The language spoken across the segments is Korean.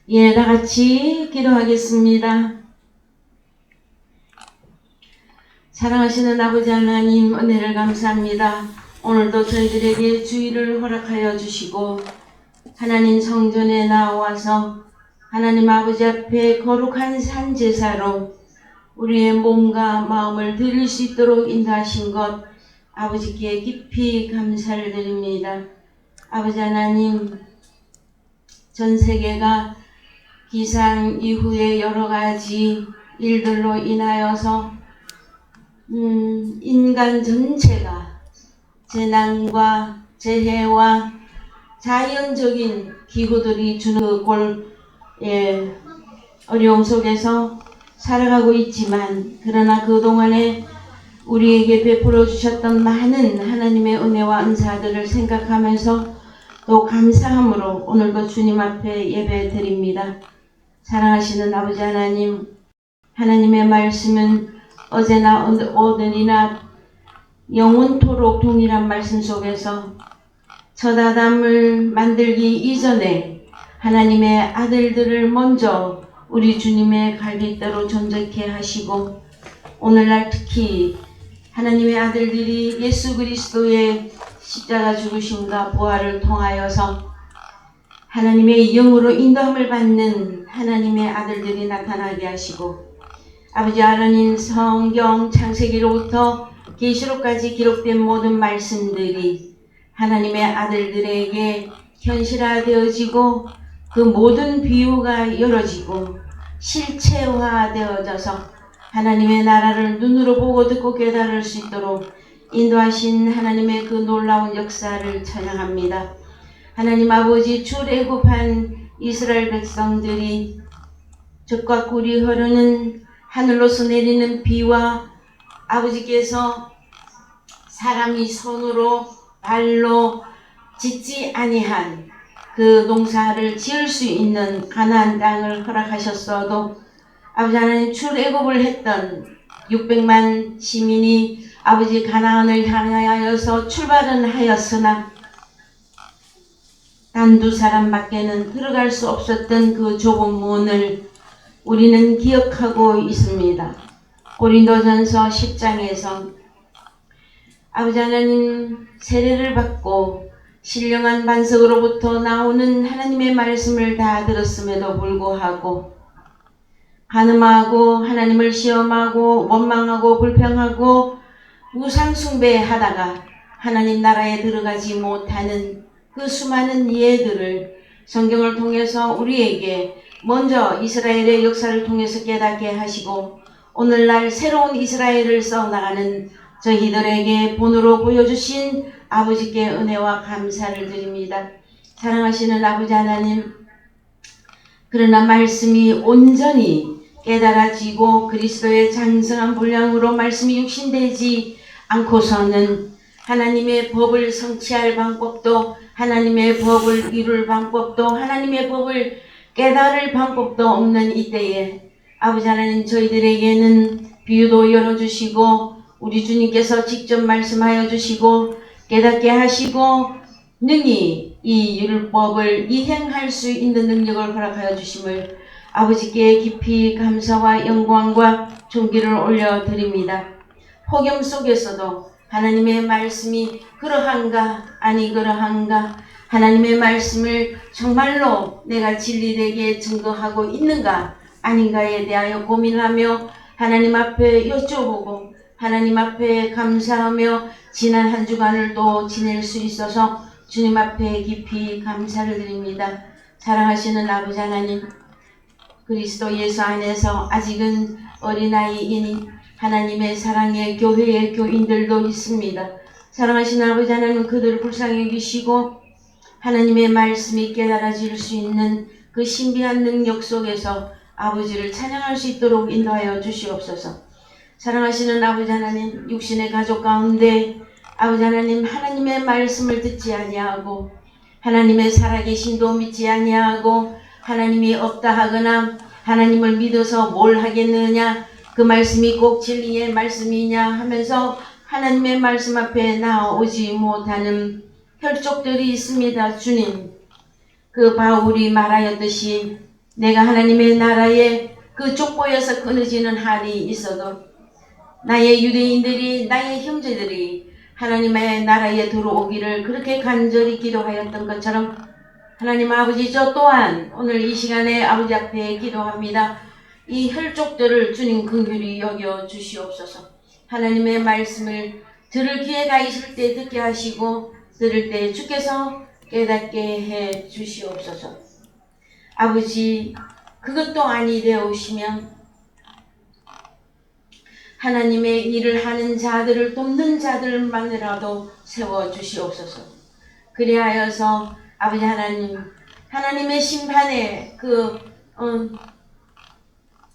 예, 다 같이 기도하겠습니다. 사랑하시는 아버지 하나님, 은혜를 감사합니다. 오늘도 저희들에게 주의를 허락하여 주시고 하나님 성전에 나와서 하나님 아버지 앞에 거룩한 산제사로 우리의 몸과 마음을 드릴 수 있도록 인도하신 것 아버지께 깊이 감사를 드립니다. 아버지 하나님, 전 세계가 기상 이후에 여러 가지 일들로 인하여서 인간 전체가 재난과 재해와 자연적인 기후들이 주는 그 어려움 속에서 살아가고 있지만, 그러나 그동안에 우리에게 베풀어 주셨던 많은 하나님의 은혜와 은사들을 생각하면서 또 감사함으로 오늘도 주님 앞에 예배 드립니다. 사랑하시는 아버지 하나님, 하나님의 말씀은 어제나 오늘이나 영원토록 동일한 말씀 속에서 첫 아담을 만들기 이전에 하나님의 아들들을 먼저 우리 주님의 갈빗대로 존재케 하시고, 오늘날 특히 하나님의 아들들이 예수 그리스도의 십자가 죽으심과 부활을 통하여서 하나님의 영으로 인도함을 받는 하나님의 아들들이 나타나게 하시고, 아버지 하나님, 성경 창세기로부터 계시록까지 기록된 모든 말씀들이 하나님의 아들들에게 현실화되어지고 그 모든 비유가 열어지고 실체화되어져서 하나님의 나라를 눈으로 보고 듣고 깨달을 수 있도록 인도하신 하나님의 그 놀라운 역사를 찬양합니다. 하나님 아버지, 출애굽한 이스라엘 백성들이 젖과 꿀이 흐르는 하늘로서 내리는 비와 아버지께서 사람이 손으로 발로 짓지 아니한 그 농사를 지을 수 있는 가나안 땅을 허락하셨어도, 아버지 하나님, 출애굽을 했던 600만 시민이 아버지 가나안을 향하여서 출발은 하였으나 단 2사람밖에는 들어갈 수 없었던 그 좁은 문을 우리는 기억하고 있습니다. 고린도전서 10장에서 아버지 하나님, 세례를 받고 신령한 반석으로부터 나오는 하나님의 말씀을 다 들었음에도 불구하고 간음하고 하나님을 시험하고 원망하고 불평하고 우상숭배하다가 하나님 나라에 들어가지 못하는 그 수많은 예들을 성경을 통해서 우리에게 먼저 이스라엘의 역사를 통해서 깨닫게 하시고, 오늘날 새로운 이스라엘을 써나가는 저희들에게 본으로 보여주신 아버지께 은혜와 감사를 드립니다. 사랑하시는 아버지 하나님, 그러나 말씀이 온전히 깨달아지고 그리스도의 장성한 분량으로 말씀이 육신되지 않고서는 하나님의 법을 성취할 방법도, 하나님의 법을 이룰 방법도, 하나님의 법을 깨달을 방법도 없는 이때에 아버지 하나님, 저희들에게는 비유도 열어주시고 우리 주님께서 직접 말씀하여 주시고 깨닫게 하시고 능히 이 율법을 이행할 수 있는 능력을 허락하여 주심을 아버지께 깊이 감사와 영광과 존귀를 올려드립니다. 폭염 속에서도 하나님의 말씀이 그러한가 아니 그러한가, 하나님의 말씀을 정말로 내가 진리되게 증거하고 있는가 아닌가에 대하여 고민하며 하나님 앞에 여쭤보고 하나님 앞에 감사하며 지난 한 주간을 또 지낼 수 있어서 주님 앞에 깊이 감사를 드립니다. 사랑하시는 아버지 하나님, 그리스도 예수 안에서 아직은 어린아이인 하나님의 사랑의 교회의 교인들도 있습니다. 사랑하시는 아버지 하나님, 그들을 불쌍히 여기시고 하나님의 말씀이 깨달아질 수 있는 그 신비한 능력 속에서 아버지를 찬양할 수 있도록 인도하여 주시옵소서. 사랑하시는 아버지 하나님, 육신의 가족 가운데 아버지 하나님, 하나님의 말씀을 듣지 아니하고 하나님의 살아계신도 믿지 아니하고 하나님이 없다 하거나 하나님을 믿어서 뭘 하겠느냐, 그 말씀이 꼭 진리의 말씀이냐 하면서 하나님의 말씀 앞에 나오지 못하는 혈족들이 있습니다. 주님, 그 바울이 말하였듯이 내가 하나님의 나라에 그 족보여서 끊어지는 한이 있어도 나의 유대인들이, 나의 형제들이 하나님의 나라에 들어오기를 그렇게 간절히 기도하였던 것처럼 하나님 아버지, 저 또한 오늘 이 시간에 아버지 앞에 기도합니다. 이 혈족들을 주님 긍휼히 여겨 주시옵소서. 하나님의 말씀을 들을 기회가 있을 때 듣게 하시고 들을 때 주께서 깨닫게 해 주시옵소서. 아버지, 그것도 아니 되오시면 하나님의 일을 하는 자들을 돕는 자들만이라도 세워주시옵소서. 그리하여서 아버지 하나님, 하나님의 심판의 그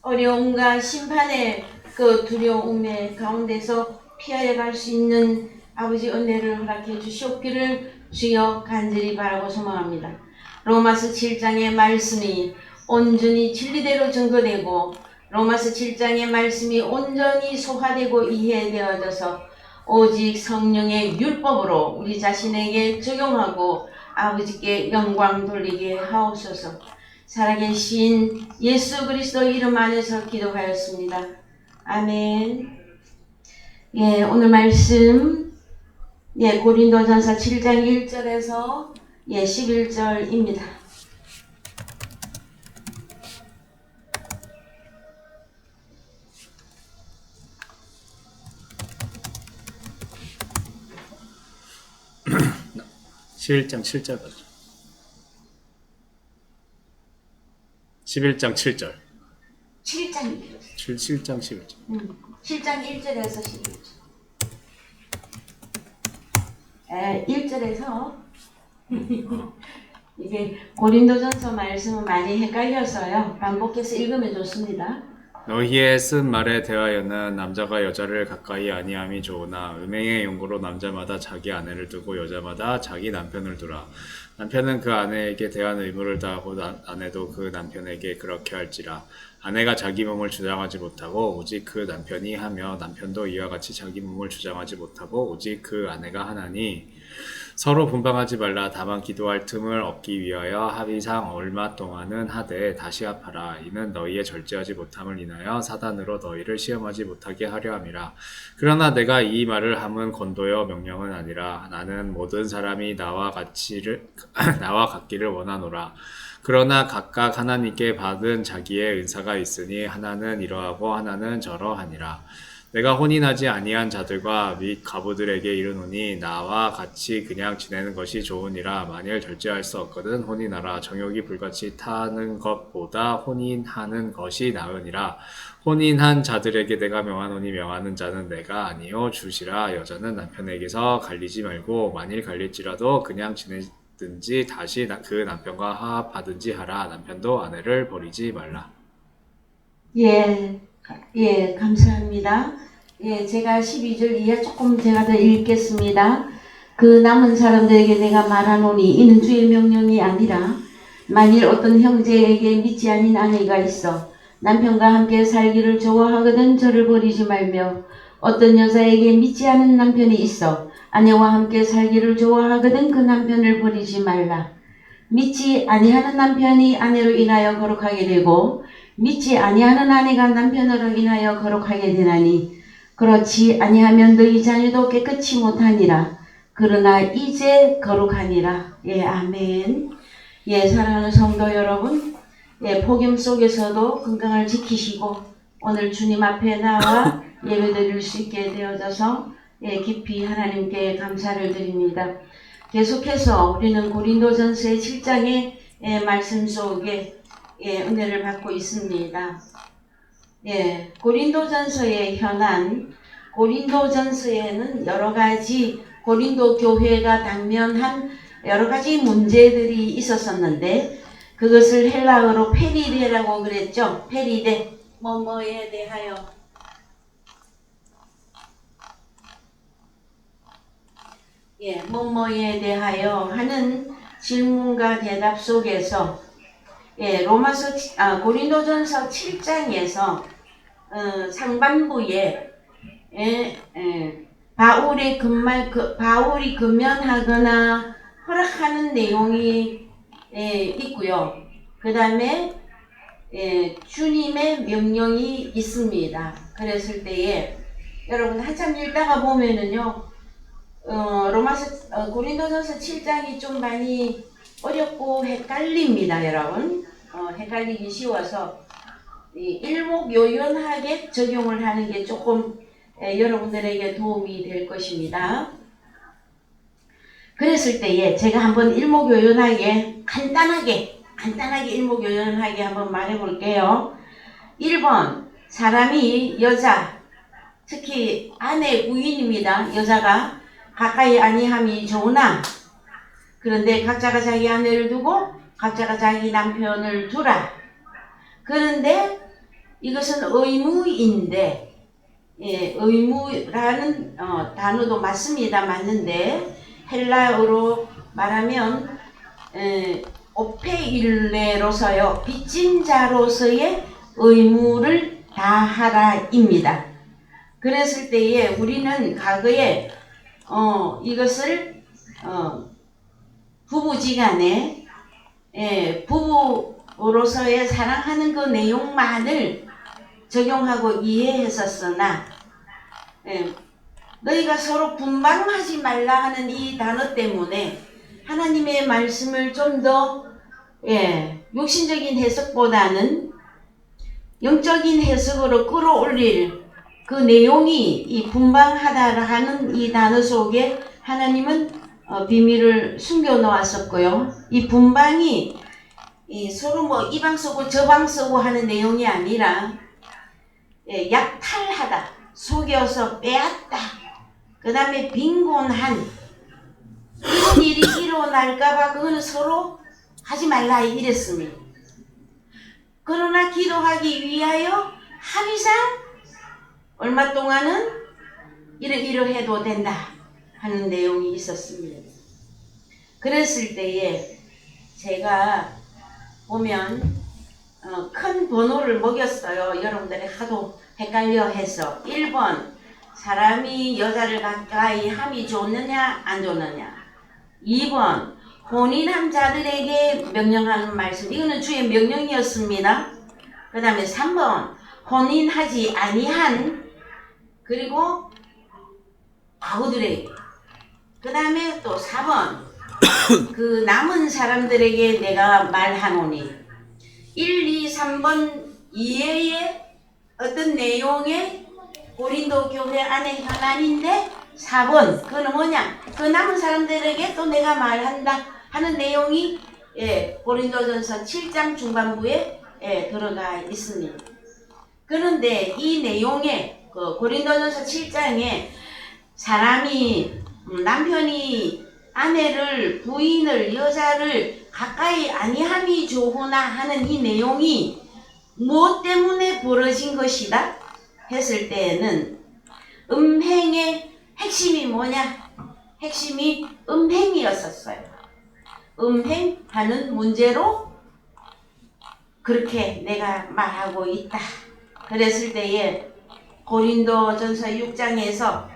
어려움과 심판의 그 두려움의 가운데서 피하여 갈 수 있는 아버지 은혜를 허락해 주시옵기를 주여 간절히 바라고 소망합니다. 로마서 7장의 말씀이 온전히 진리대로 증거되고 로마서 7장의 말씀이 온전히 소화되고 이해되어져서 오직 성령의 율법으로 우리 자신에게 적용하고 아버지께 영광 돌리게 하옵소서. 살아계신 예수 그리스도 이름 안에서 기도하였습니다. 아멘. 예, 오늘 말씀 고린도전서 7장 1절에서 11절입니다. (11장 7절) 11장 7절 7장 7장 11절 7장 1절에서 11절 1절에서 이게 고린도전서 말씀은 많이 헷갈려서요. 반복해서 읽으면 좋습니다. 너희의 쓴 말에 대하여는 남자가 여자를 가까이 아니함이 좋으나 음행의 용고로 남자마다 자기 아내를 두고 여자마다 자기 남편을 두라. 남편은 그 아내에게 대한 의무를 다하고 아내도 그 남편에게 그렇게 할지라. 아내가 자기 몸을 주장하지 못하고 오직 그 남편이 하며 남편도 이와 같이 자기 몸을 주장하지 못하고 오직 그 아내가 하나니 서로 분방하지 말라. 다만 기도할 틈을 얻기 위하여 합의상 얼마 동안은 하되 다시 합하라. 이는 너희의 절제하지 못함을 인하여 사단으로 너희를 시험하지 못하게 하려 함이라. 그러나 내가 이 말을 함은 권도여 명령은 아니라 나는 모든 사람이 나와 같기를 원하노라. 그러나 각각 하나님께 받은 자기의 은사가 있으니 하나는 이러하고 하나는 저러하니라. 내가 혼인하지 아니한 자들과 및 과부들에게 이르노니 나와 같이 그냥 지내는 것이 좋으니라. 만일 절제할 수 없거든 혼인하라. 정욕이 불같이 타는 것보다 혼인하는 것이 나으니라. 혼인한 자들에게 내가 명하노니 명하는 자는 내가 아니요 주시라. 여자는 남편에게서 갈리지 말고 만일 갈릴지라도 그냥 지내든지 다시 그 남편과 화합하든지 하라. 남편도 아내를 버리지 말라. 감사합니다. 제가 12절 이하 조금 제가 더 읽겠습니다. 그 남은 사람들에게 내가 말하노니 이는 주의 명령이 아니라 만일 어떤 형제에게 믿지 아닌 아내가 있어 남편과 함께 살기를 좋아하거든 저를 버리지 말며 어떤 여자에게 믿지 않은 남편이 있어 아내와 함께 살기를 좋아하거든 그 남편을 버리지 말라. 믿지 아니하는 남편이 아내로 인하여 거룩하게 되고 믿지 아니하는 아내가 남편으로 인하여 거룩하게 되나니 그렇지 아니하면 너희 자녀도 깨끗이 못하니라. 그러나 이제 거룩하니라. 아멘. 사랑하는 성도 여러분, 폭염 속에서도 건강을 지키시고 오늘 주님 앞에 나와 예배드릴 수 있게 되어져서 깊이 하나님께 감사를 드립니다. 계속해서 우리는 고린도전서의 7장의 말씀 속에 은혜를 받고 있습니다. 고린도전서의 현안, 고린도전서에는 여러 가지 고린도 교회가 당면한 여러 가지 문제들이 있었었는데 그것을 헬라어로 페리데라고 그랬죠. 페리데, 뭐뭐에 대하여. 뭐뭐에 대하여 하는 질문과 대답 속에서 고린도전서 7장에서 상반부에 바울이 금연하거나 허락하는 내용이 있고요. 그 다음에 주님의 명령이 있습니다. 그랬을 때에 여러분 한참 읽다가 보면은요, 고린도전서 7장이 좀 많이 어렵고 헷갈립니다, 여러분. 헷갈리기 쉬워서 일목요연하게 적용을 하는 게 조금 여러분들에게 도움이 될 것입니다. 그랬을 때에 제가 한번 일목요연하게 간단하게 일목요연하게 한번 말해 볼게요. 1번, 사람이 여자, 특히 아내 부인입니다. 여자가 가까이 아니함이 좋으나 그런데 각자가 자기 아내를 두고 각자가 자기 남편을 두라. 그런데 이것은 의무인데, 의무라는 단어도 맞습니다. 맞는데 헬라어로 말하면 오페일레로서요, 빚진 자로서의 의무를 다하라입니다. 그랬을 때에 우리는 과거에 이것을 부부지간에 부부로서의 사랑하는 그 내용만을 적용하고 이해했었으나 너희가 서로 분방하지 말라 하는 이 단어 때문에 하나님의 말씀을 좀 더 육신적인 해석보다는 영적인 해석으로 끌어올릴 그 내용이 이 분방하다 하는 이 단어 속에 하나님은 비밀을 숨겨 놓았었고요. 이 분방이 서로 뭐 이 방 쓰고 저 방 쓰고 하는 내용이 아니라 약탈하다, 속여서 빼앗다, 그 다음에 빈곤한 이런 일이 일어날까봐 그거는 서로 하지 말라 이랬습니다. 그러나 기도하기 위하여 합의상 얼마 동안은 이러해도 된다 하는 내용이 있었습니다. 그랬을 때에 제가 보면 큰 번호를 먹였어요. 여러분들이 하도 헷갈려 해서 1번, 사람이 여자를 가까이 함이 좋느냐 안 좋느냐. 2번, 혼인한 자들에게 명령하는 말씀. 이거는 주의 명령이었습니다. 그 다음에 3번, 혼인하지 아니한, 그리고 아우들에게. 그 다음에 또 4번, 그 남은 사람들에게 내가 말하노니. 1, 2, 3번 이외에 어떤 내용의 고린도 교회 안에 현안인데 4번, 그건 뭐냐? 그 남은 사람들에게 또 내가 말한다 하는 내용이 고린도전서 7장 중반부에 들어가 있습니다. 그런데 이 내용에 고린도전서 7장에 사람이 남편이 아내를, 부인을, 여자를 가까이 아니함이 좋으나 하는 이 내용이 무엇 때문에 벌어진 것이다 했을 때에는 음행의 핵심이 뭐냐? 핵심이 음행이었었어요. 음행하는 문제로 그렇게 내가 말하고 있다. 그랬을 때에 고린도전서 6장에서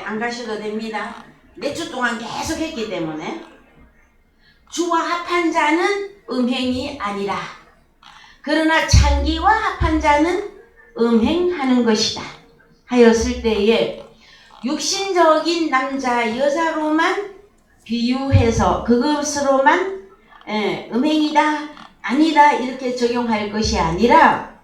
안 가셔도 됩니다. 몇 주 동안 계속 했기 때문에 주와 합한 자는 음행이 아니라 그러나 창기와 합한 자는 음행하는 것이다 하였을 때에 육신적인 남자 여자로만 비유해서 그것으로만 음행이다 아니다 이렇게 적용할 것이 아니라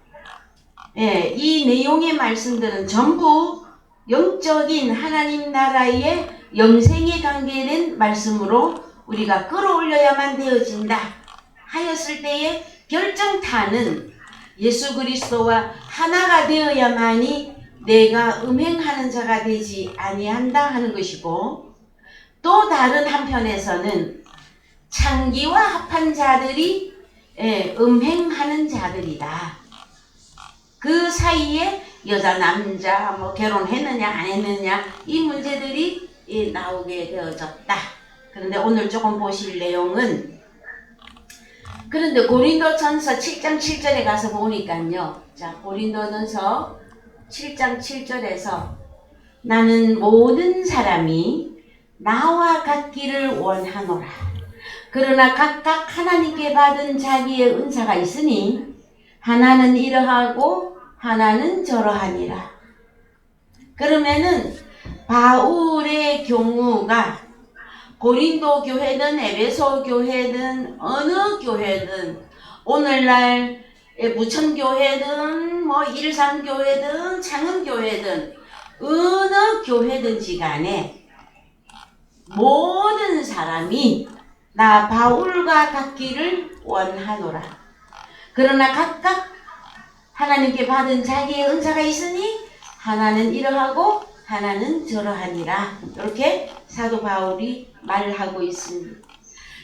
이 내용의 말씀들은 전부 영적인 하나님 나라의 영생에 관계된 말씀으로 우리가 끌어올려야만 되어진다 하였을 때에 결정타는 예수 그리스도와 하나가 되어야만이 내가 음행하는 자가 되지 아니한다 하는 것이고, 또 다른 한편에서는 창기와 합한 자들이 음행하는 자들이다. 그 사이에 여자 남자 뭐 결혼했느냐 안 했느냐 이 문제들이 나오게 되어졌다. 그런데 오늘 조금 보실 내용은, 그런데 고린도전서 7장 7절에 가서 보니까요. 자, 고린도전서 7장 7절에서 나는 모든 사람이 나와 같기를 원하노라. 그러나 각각 하나님께 받은 자기의 은사가 있으니 하나는 이러하고 하나는 저러하니라. 그러면은 바울의 경우가 고린도 교회든 에베소 교회든 어느 교회든 오늘날 무천교회든 뭐 일산교회든 창은교회든 어느 교회든지 간에 모든 사람이 나 바울과 같기를 원하노라. 그러나 각각 하나님께 받은 자기의 은사가 있으니 하나는 이러하고 하나는 저러하니라. 이렇게 사도 바울이 말하고 있습니다.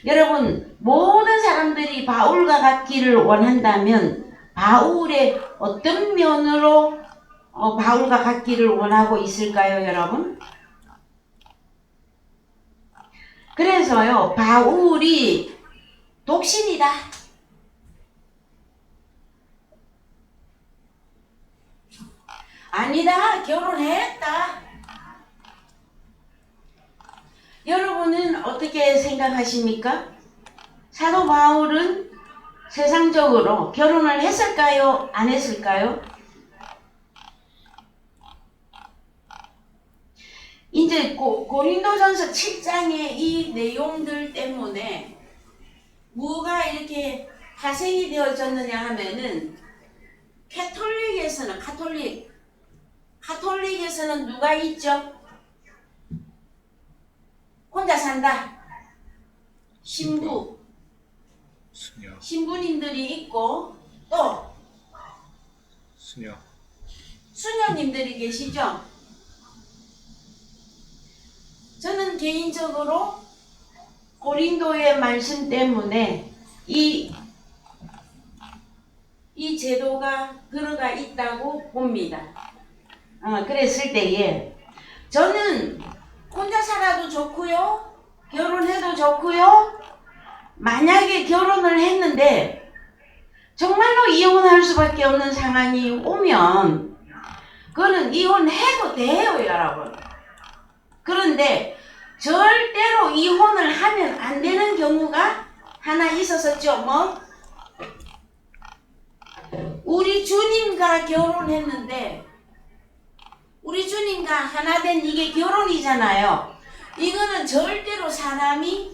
여러분, 모든 사람들이 바울과 같기를 원한다면 바울의 어떤 면으로 바울과 같기를 원하고 있을까요, 여러분? 그래서요, 바울이 독신이다. 아니다, 결혼했다. 여러분은 어떻게 생각하십니까? 사도 바울은 세상적으로 결혼을 했을까요? 안 했을까요? 이제 고린도전서 7장의 이 내용들 때문에 뭐가 이렇게 파생이 되어졌느냐 하면은 카톨릭에서는 누가 있죠? 혼자 산다. 신부. 수녀. 신부님들이 있고 또 수녀. 수녀님들이 계시죠? 저는 개인적으로 고린도의 말씀 때문에 이 제도가 들어가 있다고 봅니다. 그랬을 때에 저는 혼자 살아도 좋고요, 결혼해도 좋고요. 만약에 결혼을 했는데 정말로 이혼할 수밖에 없는 상황이 오면 그거는 이혼해도 돼요, 여러분. 그런데 절대로 이혼을 하면 안 되는 경우가 하나 있었었죠. 뭐? 우리 주님과 결혼했는데 우리 주님과 하나 된 이게 결혼이잖아요. 이거는 절대로 사람이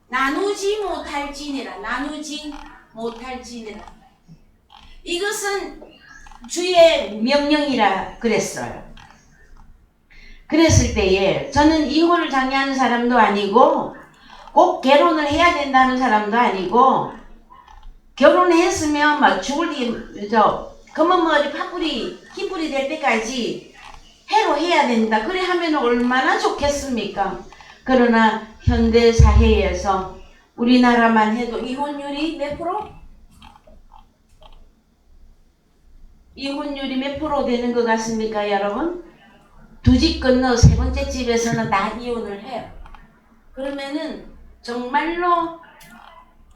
나누지 못할지니라. 이것은 주의 명령이라 그랬어요. 그랬을 때에 저는 이혼을 장려하는 사람도 아니고 꼭 결혼을 해야 된다는 사람도 아니고 결혼했으면 막 죽을 검은 머리 팥뿌리 흰뿌리 될 때까지 해로 해야 된다. 그래 하면 얼마나 좋겠습니까? 그러나 현대 사회에서 우리나라만 해도 이혼율이 몇 프로? 이혼율이 몇 프로 되는 것 같습니까, 여러분? 두 집 건너 세 번째 집에서는 다 이혼을 해요. 그러면은 정말로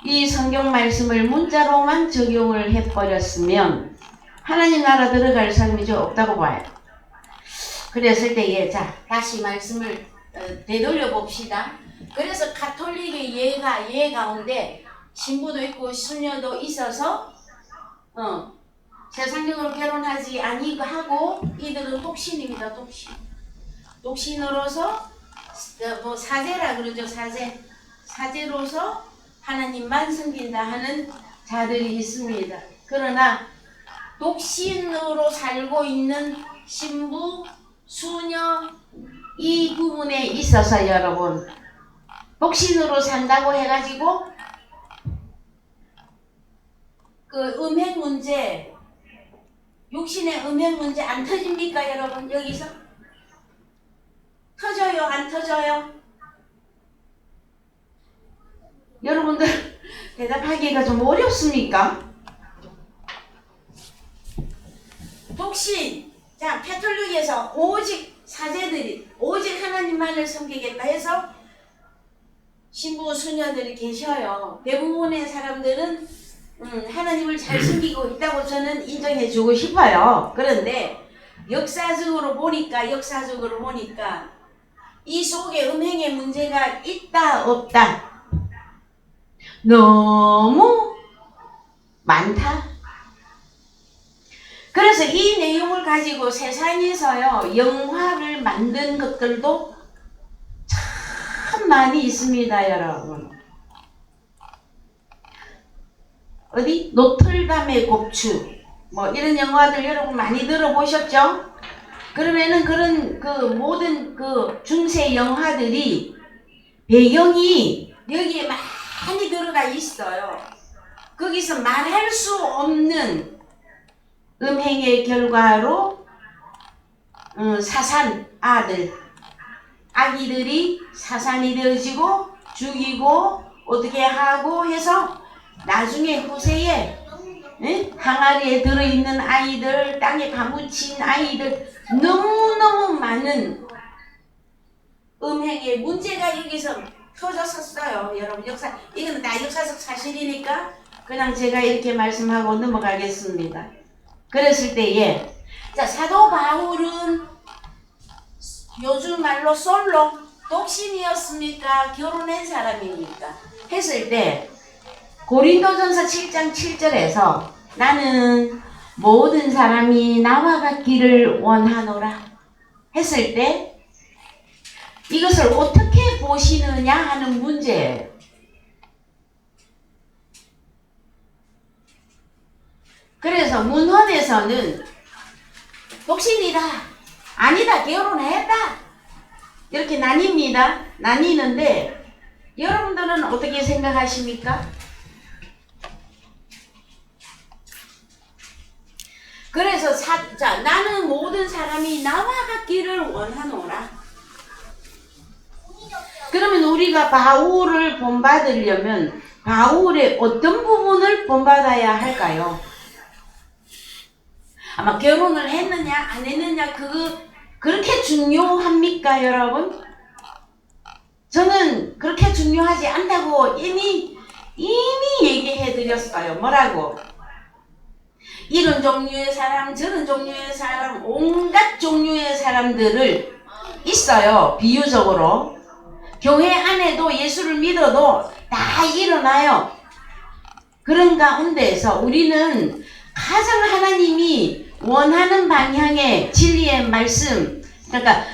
이 성경 말씀을 문자로만 적용을 해버렸으면 하나님 나라 들어갈 사람이 저 없다고 봐요. 그랬을 때에 자 다시 말씀을 되돌려 봅시다. 그래서 가톨릭의 예 가운데 신부도 있고 수녀도 있어서 세상적으로 결혼하지 아니하고 이들은 독신입니다. 독신으로서 뭐 사제라 그러죠. 사제로서 하나님만 섬긴다 하는 자들이 있습니다. 그러나 독신으로 살고 있는 신부, 수녀 이 부분에 있어서 여러분 독신으로 산다고 해가지고 그 음행 문제, 육신의 음행 문제 안 터집니까, 여러분? 여기서 터져요, 안 터져요? 여러분들 대답하기가 좀 어렵습니까? 독신, 자, 가톨릭에서 오직 사제들이 오직 하나님만을 섬기겠다 해서 신부 수녀들이 계셔요. 대부분의 사람들은 하나님을 잘 섬기고 있다고 저는 인정해 주고 싶어요. 그런데 역사적으로 보니까 이 속에 음행의 문제가 있다 없다 너무 많다. 그래서 이 내용을 가지고 세상에서요 영화를 만든 것들도 참 많이 있습니다, 여러분. 어디 노틀담의 곡추 뭐 이런 영화들 여러분 많이 들어보셨죠? 그러면은 그런 그 모든 그 중세 영화들이 배경이 여기에 많이 들어가 있어요. 거기서 말할 수 없는 음행의 결과로 사산 아기들이 사산이 되어지고 죽이고 어떻게 하고 해서 나중에 후세에 항아리에 들어있는 아이들, 땅에 파묻힌 아이들, 너무너무 많은 음행의 문제가 여기서 터졌었어요. 여러분 이건 다 역사적 사실이니까 그냥 제가 이렇게 말씀하고 넘어가겠습니다. 그랬을 때에 자, 사도 바울은 요즘 말로 솔로 독신이었습니까? 결혼한 사람입니까? 했을 때 고린도전서 7장 7절에서 나는 모든 사람이 나와 같기를 원하노라 했을 때 이것을 어떻게 보시느냐 하는 문제예요. 그래서 문헌에서는 독신이다, 아니다, 결혼했다 이렇게 나뉘는데 여러분들은 어떻게 생각하십니까? 그래서 자, 나는 모든 사람이 나와 같기를 원하노라. 그러면 우리가 바울을 본받으려면 바울의 어떤 부분을 본받아야 할까요? 아마 결혼을 했느냐 안 했느냐 그렇게 중요합니까, 여러분? 저는 그렇게 중요하지 않다고 이미 얘기해 드렸어요. 뭐라고? 이런 종류의 사람, 저런 종류의 사람, 온갖 종류의 사람들을 있어요. 비유적으로. 교회 안에도 예수를 믿어도 다 일어나요. 그런 가운데에서 우리는 가장 하나님이 원하는 방향의 진리의 말씀, 그러니까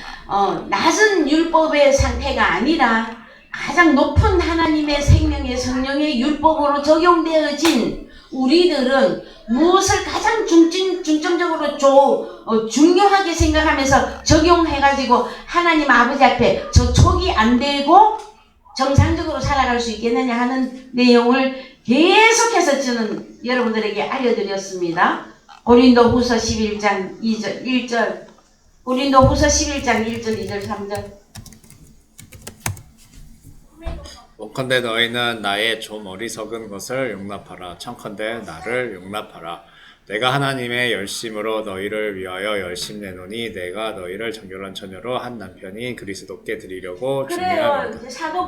낮은 율법의 상태가 아니라 가장 높은 하나님의 생명의 성령의 율법으로 적용되어진 우리들은 무엇을 가장 중점적으로 중요하게 생각하면서 적용해가지고 하나님 아버지 앞에 저촉이 안 되고 정상적으로 살아갈 수 있겠느냐 하는 내용을 계속해서 저는 여러분들에게 알려드렸습니다. 고린도후서 11장 2절 1절 고린도후서 11장 1절 2절 3절 원컨대 너희는 나의 좀 어리석은 것을 용납하라. 청컨대 나를 용납하라. 내가 하나님의 열심으로 너희를 위하여 열심 내노니 내가 너희를 정결한 처녀로 한 남편이 그리스도께 드리려고 그래요. 준비하노라. 사도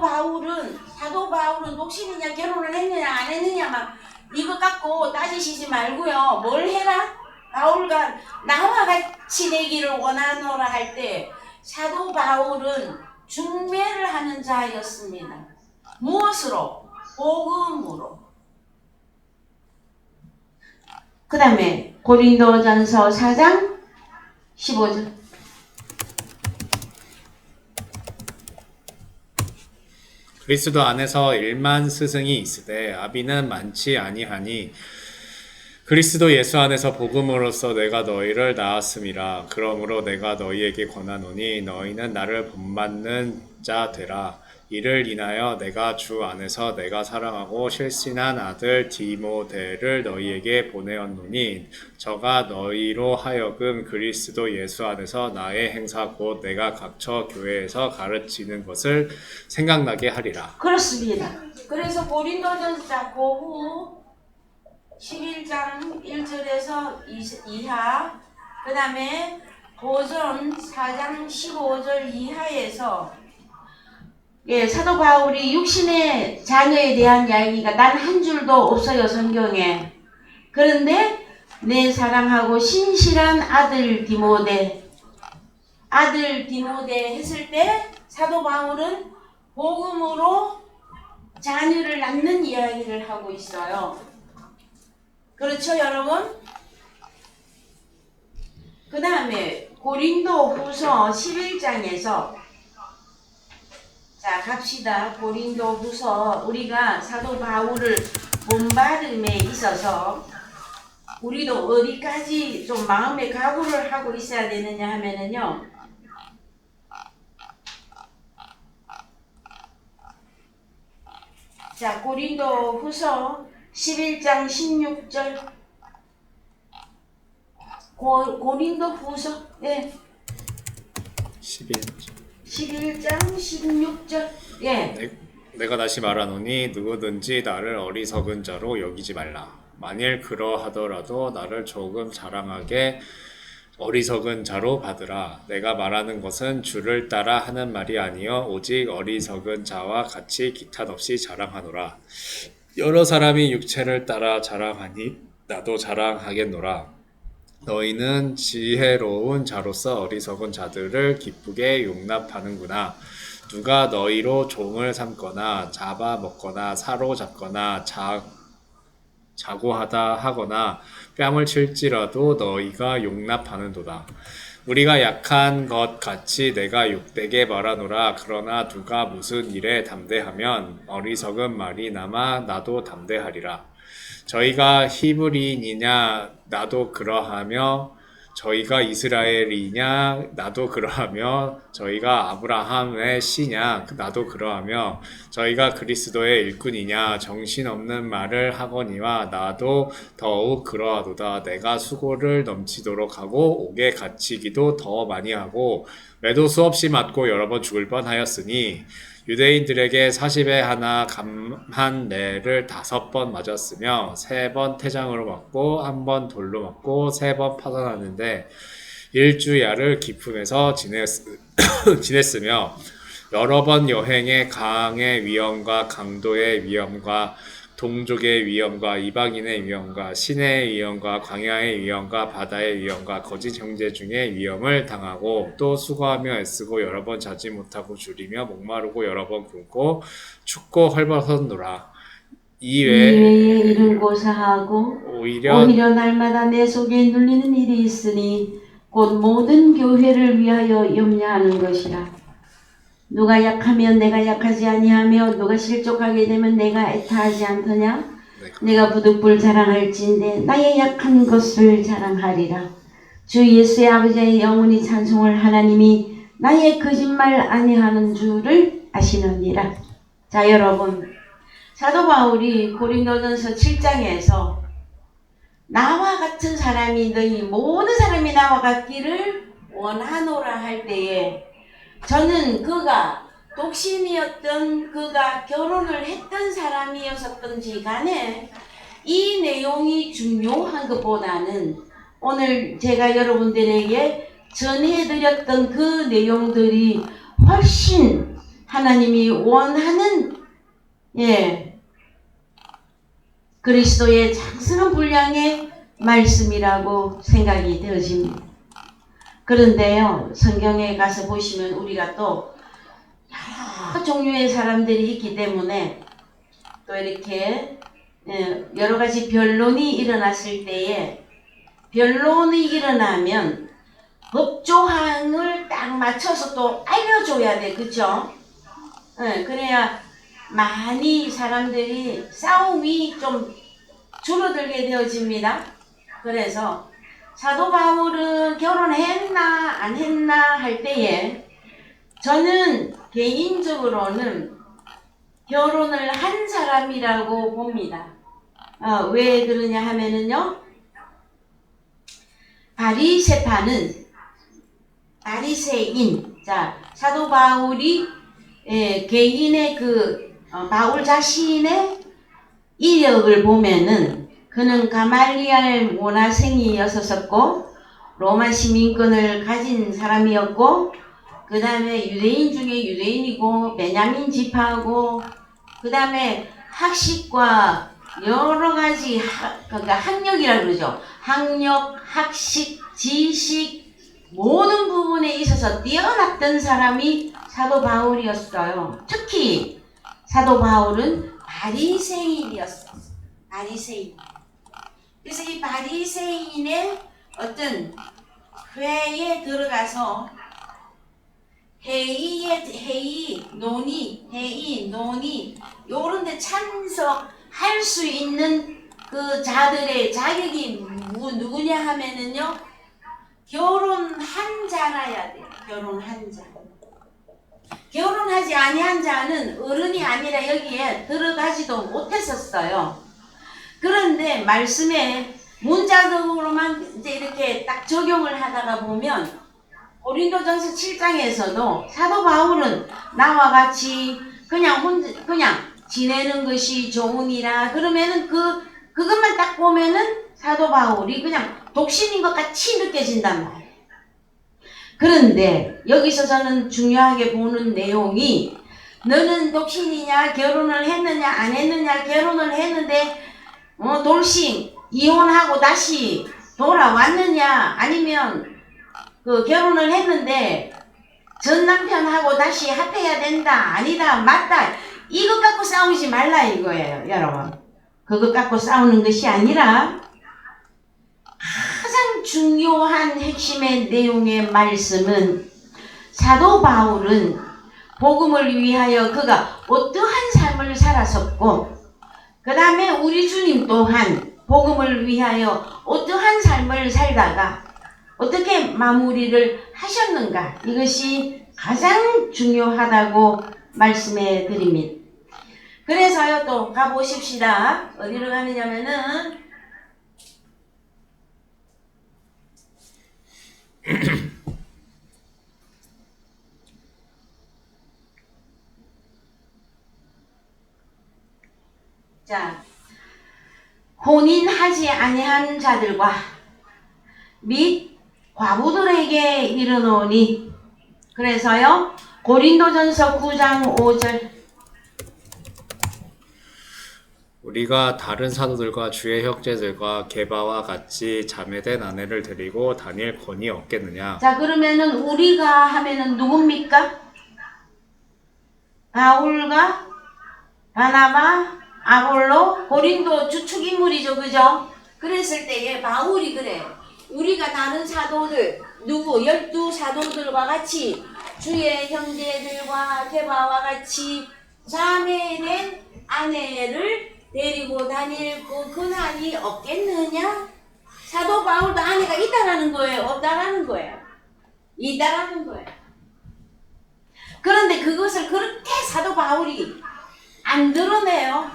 바울은 독신이냐 결혼을 했느냐 안 했느냐 막 이거 갖고 따지시지 말고요. 뭘 해라? 바울과 나와 같이 되기를 원하노라 할 때 사도 바울은 중매를 하는 자였습니다. 무엇으로? 복음으로. 그 다음에 고린도전서 4장 15절 그리스도 안에서 1만 스승이 있으되 아비는 많지 아니하니 그리스도 예수 안에서 복음으로써 내가 너희를 낳았음이라. 그러므로 내가 너희에게 권하노니 너희는 나를 본받는 자 되라. 이를 인하여 내가 주 안에서 내가 사랑하고 실신한 아들 디모데를 너희에게 보내었노니 저가 너희로 하여금 그리스도 예수 안에서 나의 행사 곧 내가 각처 교회에서 가르치는 것을 생각나게 하리라. 그렇습니다. 그래서 고린도전서 고후 11장 1절에서 이하 그 다음에 고전 4장 15절 이하에서 사도 바울이 육신의 자녀에 대한 이야기가 단 한 줄도 없어요, 성경에. 그런데 내 사랑하고 신실한 아들 디모데 했을 때 사도 바울은 복음으로 자녀를 낳는 이야기를 하고 있어요. 그렇죠, 여러분? 그 다음에 고린도 후서 11장에서 자 갑시다. 고린도 후서 우리가 사도 바울을 본받음에 있어서 우리도 어디까지 좀 마음의 각오를 하고 있어야 되느냐 하면은요. 자 고린도 후서 11장 16절 고린도 후서 11장 16절 내가 다시 말하노니 누구든지 나를 어리석은 자로 여기지 말라. 만일 그러하더라도 나를 조금 자랑하게 어리석은 자로 받으라. 내가 말하는 것은 주를 따라 하는 말이 아니요 오직 어리석은 자와 같이 기탄없이 자랑하노라. 여러 사람이 육체를 따라 자랑하니 나도 자랑하겠노라. 너희는 지혜로운 자로서 어리석은 자들을 기쁘게 용납하는구나. 누가 너희로 종을 삼거나 잡아먹거나 사로잡거나 자고하다 하거나 뺨을 칠지라도 너희가 용납하는도다. 우리가 약한 것 같이 내가 욕되게 말하노라. 그러나 누가 무슨 일에 담대하면 어리석은 말이 남아 나도 담대하리라. 저희가 히브리인이냐 나도 그러하며 저희가 이스라엘이냐 나도 그러하며 저희가 아브라함의 씨냐 나도 그러하며 저희가 그리스도의 일꾼이냐 정신없는 말을 하거니와 나도 더욱 그러하도다. 내가 수고를 넘치도록 하고 옥에 갇히기도 더 많이 하고 매도 수없이 맞고 여러 번 죽을 뻔하였으니 유대인들에게 40에 하나 감한 내를 5번 맞았으며 3번 태장으로 맞고 1번 돌로 맞고 3번 파산하는데 일주야를 기품에서 지냈으며 여러 번 여행에 강의 위험과 강도의 위험과 동족의 위험과 이방인의 위험과 신의 위험과 광야의 위험과 바다의 위험과 거짓 형제 중에 위험을 당하고 또 수고하며 애쓰고 여러 번 자지 못하고 줄이며 목마르고 여러 번 굶고 춥고 헐벗었노라. 이외에 이른 고사하고 오히려 날마다 내 속에 눌리는 일이 있으니 곧 모든 교회를 위하여 염려하는 것이라. 누가 약하면 내가 약하지 아니하며 누가 실족하게 되면 내가 애타하지 않더냐. 내가 부득불 자랑할진대 나의 약한 것을 자랑하리라. 주 예수의 아버지의 영원히 찬송을 하나님이 나의 거짓말 아니하는 줄을 아시느니라. 자 여러분 사도 바울이 고린도전서 7장에서 나와 같은 사람이 너희 모든 사람이 나와 같기를 원하노라 할 때에 저는 그가 독신이었던 그가 결혼을 했던 사람이었던지 간에 이 내용이 중요한 것보다는 오늘 제가 여러분들에게 전해드렸던 그 내용들이 훨씬 하나님이 원하는 그리스도의 장성한 분량의 말씀이라고 생각이 되어집니다. 그런데요, 성경에 가서 보시면 우리가 또 여러 종류의 사람들이 있기 때문에 또 이렇게 여러 가지 변론이 일어났을 때에 변론이 일어나면 법조항을 딱 맞춰서 또 알려줘야 돼. 그쵸? 그래야 많이 사람들이 싸움이 좀 줄어들게 되어집니다. 그래서 사도 바울은 결혼했나 안 했나 할 때에 저는 개인적으로는 결혼을 한 사람이라고 봅니다. 왜 그러냐 하면은요, 바리새인, 자 사도 바울이 개인의 바울 자신의 이력을 보면은 그는 가말리알 문화생이었었고 로마 시민권을 가진 사람이었고 그 다음에 유대인 중에 유대인이고 베냐민 지파고 그 다음에 학식과 여러 가지 그러니까 학력이라 그러죠. 학력, 학식, 지식 모든 부분에 있어서 뛰어났던 사람이 사도 바울이었어요. 특히 사도 바울은 바리새인이었어. 바리새인. 그래서 이 바리새인의 어떤 회에 들어가서 회의, 논의 요런 데 참석할 수 있는 그 자들의 자격이 누구냐 하면은요, 결혼한 자라야 돼요. 결혼한 자. 결혼하지 아니한 자는 어른이 아니라 여기에 들어가지도 못했었어요. 그런데 말씀에 문자적으로만 이제 이렇게 딱 적용을 하다가 보면 고린도전서 7장에서도 사도 바울은 나와 같이 그냥 지내는 것이 좋으니라 그러면은 그것만 딱 보면은 사도 바울이 그냥 독신인 것 같이 느껴진단 말이에요. 그런데 여기서 저는 중요하게 보는 내용이 너는 독신이냐, 결혼을 했느냐 안 했느냐, 결혼을 했는데 돌싱 이혼하고 다시 돌아왔느냐, 아니면 그 결혼을 했는데 전 남편하고 다시 합해야 된다, 아니다, 맞다, 이것 갖고 싸우지 말라 이거예요, 여러분. 그것 갖고 싸우는 것이 아니라 가장 중요한 핵심의 내용의 말씀은 사도 바울은 복음을 위하여 그가 어떠한 삶을 살았었고, 그 다음에 우리 주님 또한 복음을 위하여 어떠한 삶을 살다가 어떻게 마무리를 하셨는가, 이것이 가장 중요하다고 말씀해 드립니다. 그래서요, 또 가보십시다. 어디로 가느냐면은 자, 혼인하지 아니한 자들과 및 과부들에게 이르노니, 그래서요, 고린도전서 9장 5절, 우리가 다른 사도들과 주의 형제들과 게바와 같이 자매된 아내를 데리고 다닐 권이 없겠느냐. 자, 그러면은 우리가 하면은 누굽니까? 바울과 바나바, 아볼로, 고린도 주축 인물이죠, 그죠? 그랬을 때에 바울이 그래, 우리가 다른 사도들, 12사도들과 같이 주의 형제들과 게바와 같이 자매된 아내를 데리고 다닐 그 근한이 없겠느냐? 사도 바울도 아내가 있다라는 거예요, 없다라는 거예요? 있다라는 거예요. 그런데 그것을 그렇게 사도 바울이 안 드러내요.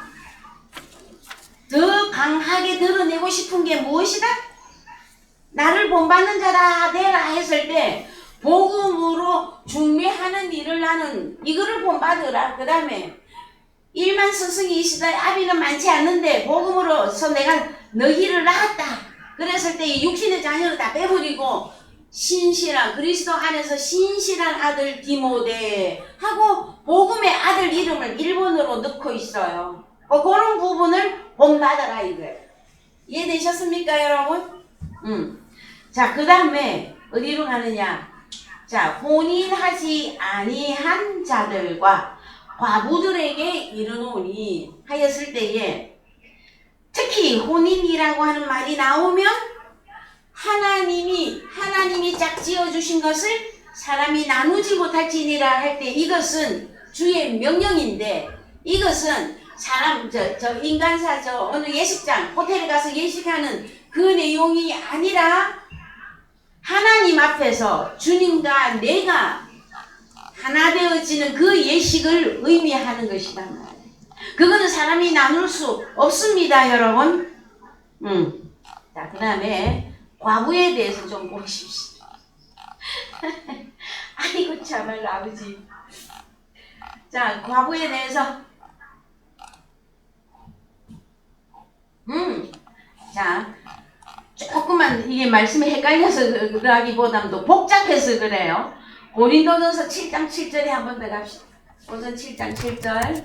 더 강하게 드러내고 싶은 게 무엇이다? 나를 본받는 자라 되라 했을 때 복음으로 중매하는 일을 나는 이거를 본받으라. 그 다음에 일만 스승이 있으되 아비는 많지 않는데 복음으로서 내가 너희를 낳았다. 그랬을 때 육신의 자녀를 다 빼버리고 신실한, 그리스도 안에서 신실한 아들 디모데 하고 복음의 아들 이름을 일본어로 넣고 있어요. 그런 부분을 본받아라 이거예요. 이해되셨습니까, 여러분? 자, 그 다음에 어디로 가느냐? 자, 혼인하지 아니한 자들과 과부들에게 이르노니 하였을 때에, 특히 혼인이라고 하는 말이 나오면 하나님이 짝 지어주신 것을 사람이 나누지 못할지니라 할 때 이것은 주의 명령인데, 이것은 사람 인간사 어느 예식장 호텔에 가서 예식하는 그 내용이 아니라 하나님 앞에서 주님과 내가 하나 되어지는 그 예식을 의미하는 것이란 말이에요. 그거는 사람이 나눌 수 없습니다, 여러분. 자, 그 다음에 과부에 대해서 좀 보십시오. 아이고 참말로 아버지. 자, 과부에 대해서 자, 조금만 이게 말씀이 헷갈려서 그러기보다도 복잡해서 그래요. 고린도전서 7장 7절에 한번 더 갑시다. 우선 7장 7절.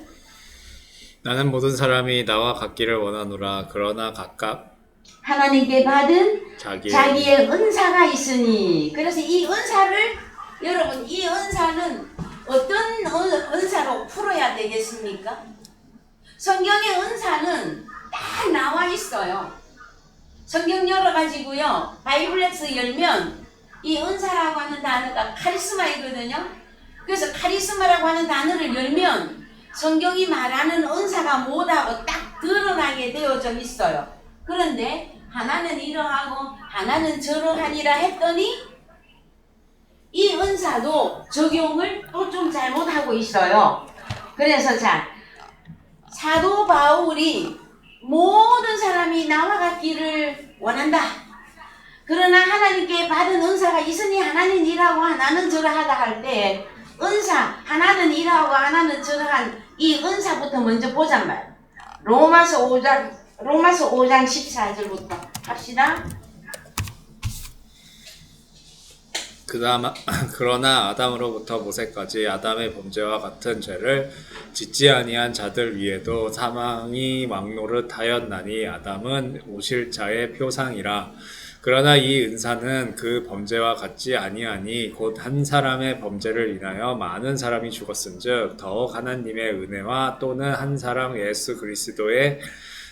나는 모든 사람이 나와 같기를 원하노라. 그러나 각각 하나님께 받은 자기의 은사가 있으니. 그래서 이 은사를, 여러분, 이 은사는 어떤 은사로 풀어야 되겠습니까? 성경의 은사는 딱 나와 있어요. 성경 열어가지고요, 바이블렉스 열면 이 은사라고 하는 단어가 카리스마이거든요. 그래서 카리스마라고 하는 단어를 열면 성경이 말하는 은사가 뭐다고 딱 드러나게 되어져 있어요. 그런데 하나는 이러하고 하나는 저러하니라 했더니 이 은사도 적용을 또 좀 잘못하고 있어요. 그래서 자, 사도 바울이 모든 사람이 나와 같기를 원한다. 그러나 하나님께 받은 은사가 있으니 하나는 이러하고 하나는 저러하다 할 때 은사 하나는 이러하고 하나는 저러한 이 은사부터 먼저 보잔 말. 로마서 5장 14절부터 합시다. 그러나 아담으로부터 모세까지 아담의 범죄와 같은 죄를 짓지 아니한 자들 위에도 사망이 왕노릇하였나니 아담은 오실 자의 표상이라. 그러나 이 은사는 그 범죄와 같지 아니하니 곧 한 사람의 범죄를 인하여 많은 사람이 죽었은즉 더욱 하나님의 은혜와 또는 한 사람 예수 그리스도의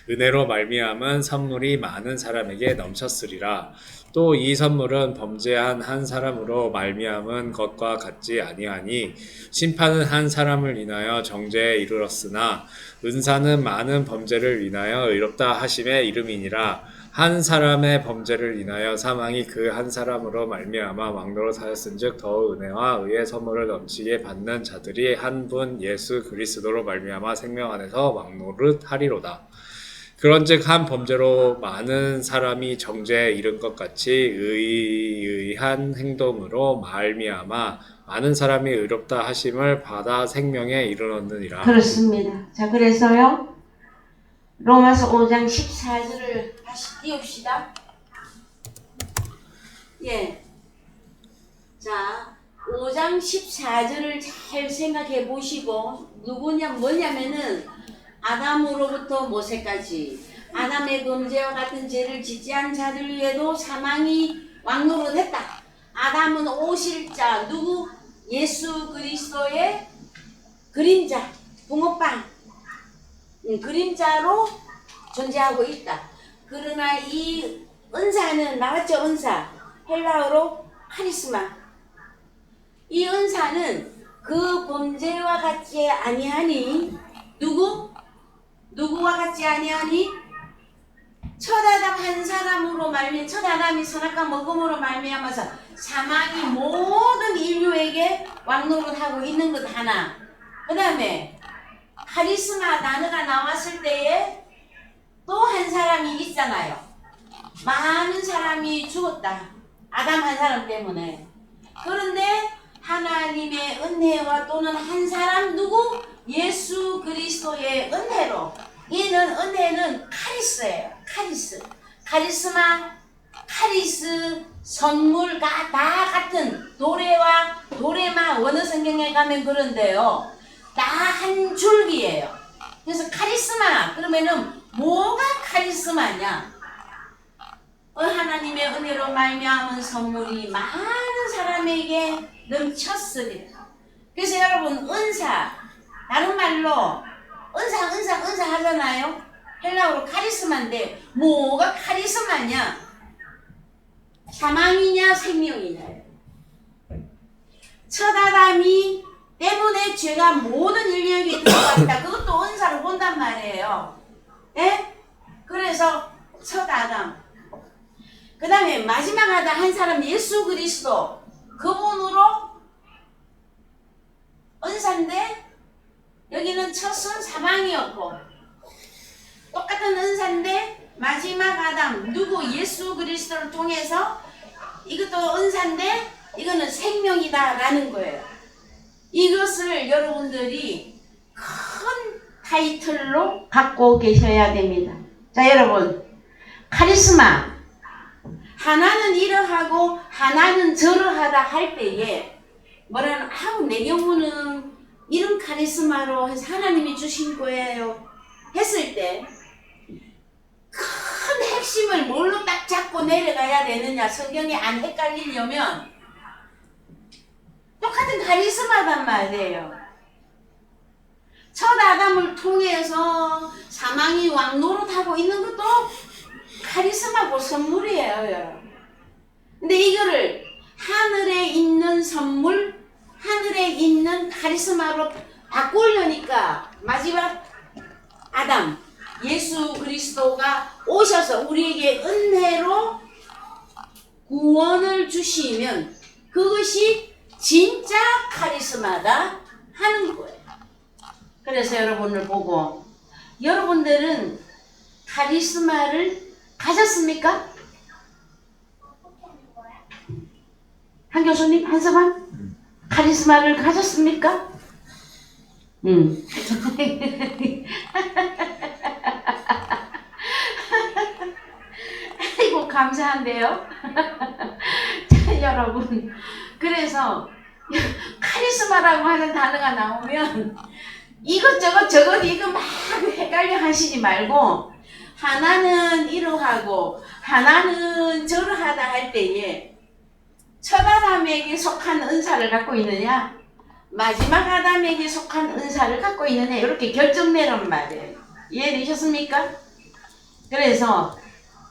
은혜로 말미암은 선물이 많은 사람에게 넘쳤으리라. 또 이 선물은 범죄한 한 사람으로 말미암은 것과 같지 아니하니 심판은 한 사람을 인하여 정죄에 이르렀으나 은사는 많은 범죄를 인하여 의롭다 하심에 이름이니라. 한 사람의 범죄를 인하여 사망이 그 한 사람으로 말미암아 왕노릇하였은즉 더욱 은혜와 의의 선물을 넘치게 받는 자들이 한 분 예수 그리스도로 말미암아 생명 안에서 왕노릇하리로다. 그런즉 한 범죄로 많은 사람이 정죄에 이른 것 같이 의한 행동으로 말미암아 많은 사람이 의롭다 하심을 받아 생명에 이르렀느니라. 그렇습니다. 자, 그래서요 로마서 5장 14절을 다시 띄웁시다. 예. 자, 5장 14절을 잘 생각해 보시고 뭐냐면은 아담으로부터 모세까지 아담의 범죄와 같은 죄를 짓지 않은 자들 위에도 사망이 왕노릇했다. 아담은 오실 자 누구? 예수 그리스도의 그림자, 붕어빵 그림자로 존재하고 있다. 그러나 이 은사는 나왔죠. 은사 헬라어로 카리스마. 이 은사는 그 범죄와 같지 아니하니 누구와 같지 아니하니 첫아담 한 사람으로 첫아담이 선악과 먹음으로 말미암아서 사망이 모든 인류에게 왕노릇하고 있는 것 하나. 그 다음에 카리스마 단어가 나왔을 때에 또 한 사람이 있잖아요. 많은 사람이 죽었다. 아담 한 사람 때문에. 그런데 하나님의 은혜와 또는 한 사람 누구? 예수 그리스도의 은혜로. 이는 은혜는 카리스예요. 카리스마, 카리스, 선물과 다 같은 도레마 원어 성경에 가면 그런데요. 다 한 줄기예요. 그래서 카리스마 그러면은 뭐가 카리스마냐? 하나님의 은혜로 말미암은 선물이 많은 사람에게 넘쳤으리라. 그래서 여러분 은사 다른 말로 은사 하잖아요. 헬라어로 카리스마인데 뭐가 카리스마냐? 사망이냐 생명이냐? 첫아담이 때문에 죄가 모든 인류에게 들어왔다. 그것도 은사로 본단 말이에요. 예? 그래서 첫아담. 그 다음에 마지막 아담 한 사람 예수 그리스도. 그분으로 은사인데 여기는 첫은 사망이었고 똑같은 은사인데 마지막 아담 누구 예수 그리스도를 통해서 이것도 은사인데 이거는 생명이다 라는 거예요. 이것을 여러분들이 큰 타이틀로 갖고 계셔야 됩니다. 자, 여러분 카리스마 하나는 이러하고 하나는 저러하다 할 때에 뭐라는 내 경우는 이런 카리스마로 해서 하나님이 주신 거예요 했을 때 큰 핵심을 뭘로 딱 잡고 내려가야 되느냐? 성경이 안 헷갈리려면 똑같은 카리스마단 말이에요. 첫 아담을 통해서 사망이 왕노릇하고 있는 것도 카리스마고 선물이에요, 여러분. 근데 이거를 하늘에 있는 선물, 하늘에 있는 카리스마로 바꾸려니까 마지막 아담 예수 그리스도가 오셔서 우리에게 은혜로 구원을 주시면 그것이 진짜 카리스마다 하는 거예요. 그래서 여러분을 보고 여러분들은 카리스마를 가졌습니까? 한 교수님, 한서방? 카리스마를 가졌습니까? 아이고, 감사한데요? 자, 여러분. 그래서, 카리스마라고 하는 단어가 나오면, 이것저것 저것 이거 막 헷갈려 하시지 말고, 하나는 이러하고, 하나는 저러하다 할 때에, 첫 아담에게 속한 은사를 갖고 있느냐, 마지막 아담에게 속한 은사를 갖고 있느냐, 이렇게 결정내란 말이에요. 이해되셨습니까? 그래서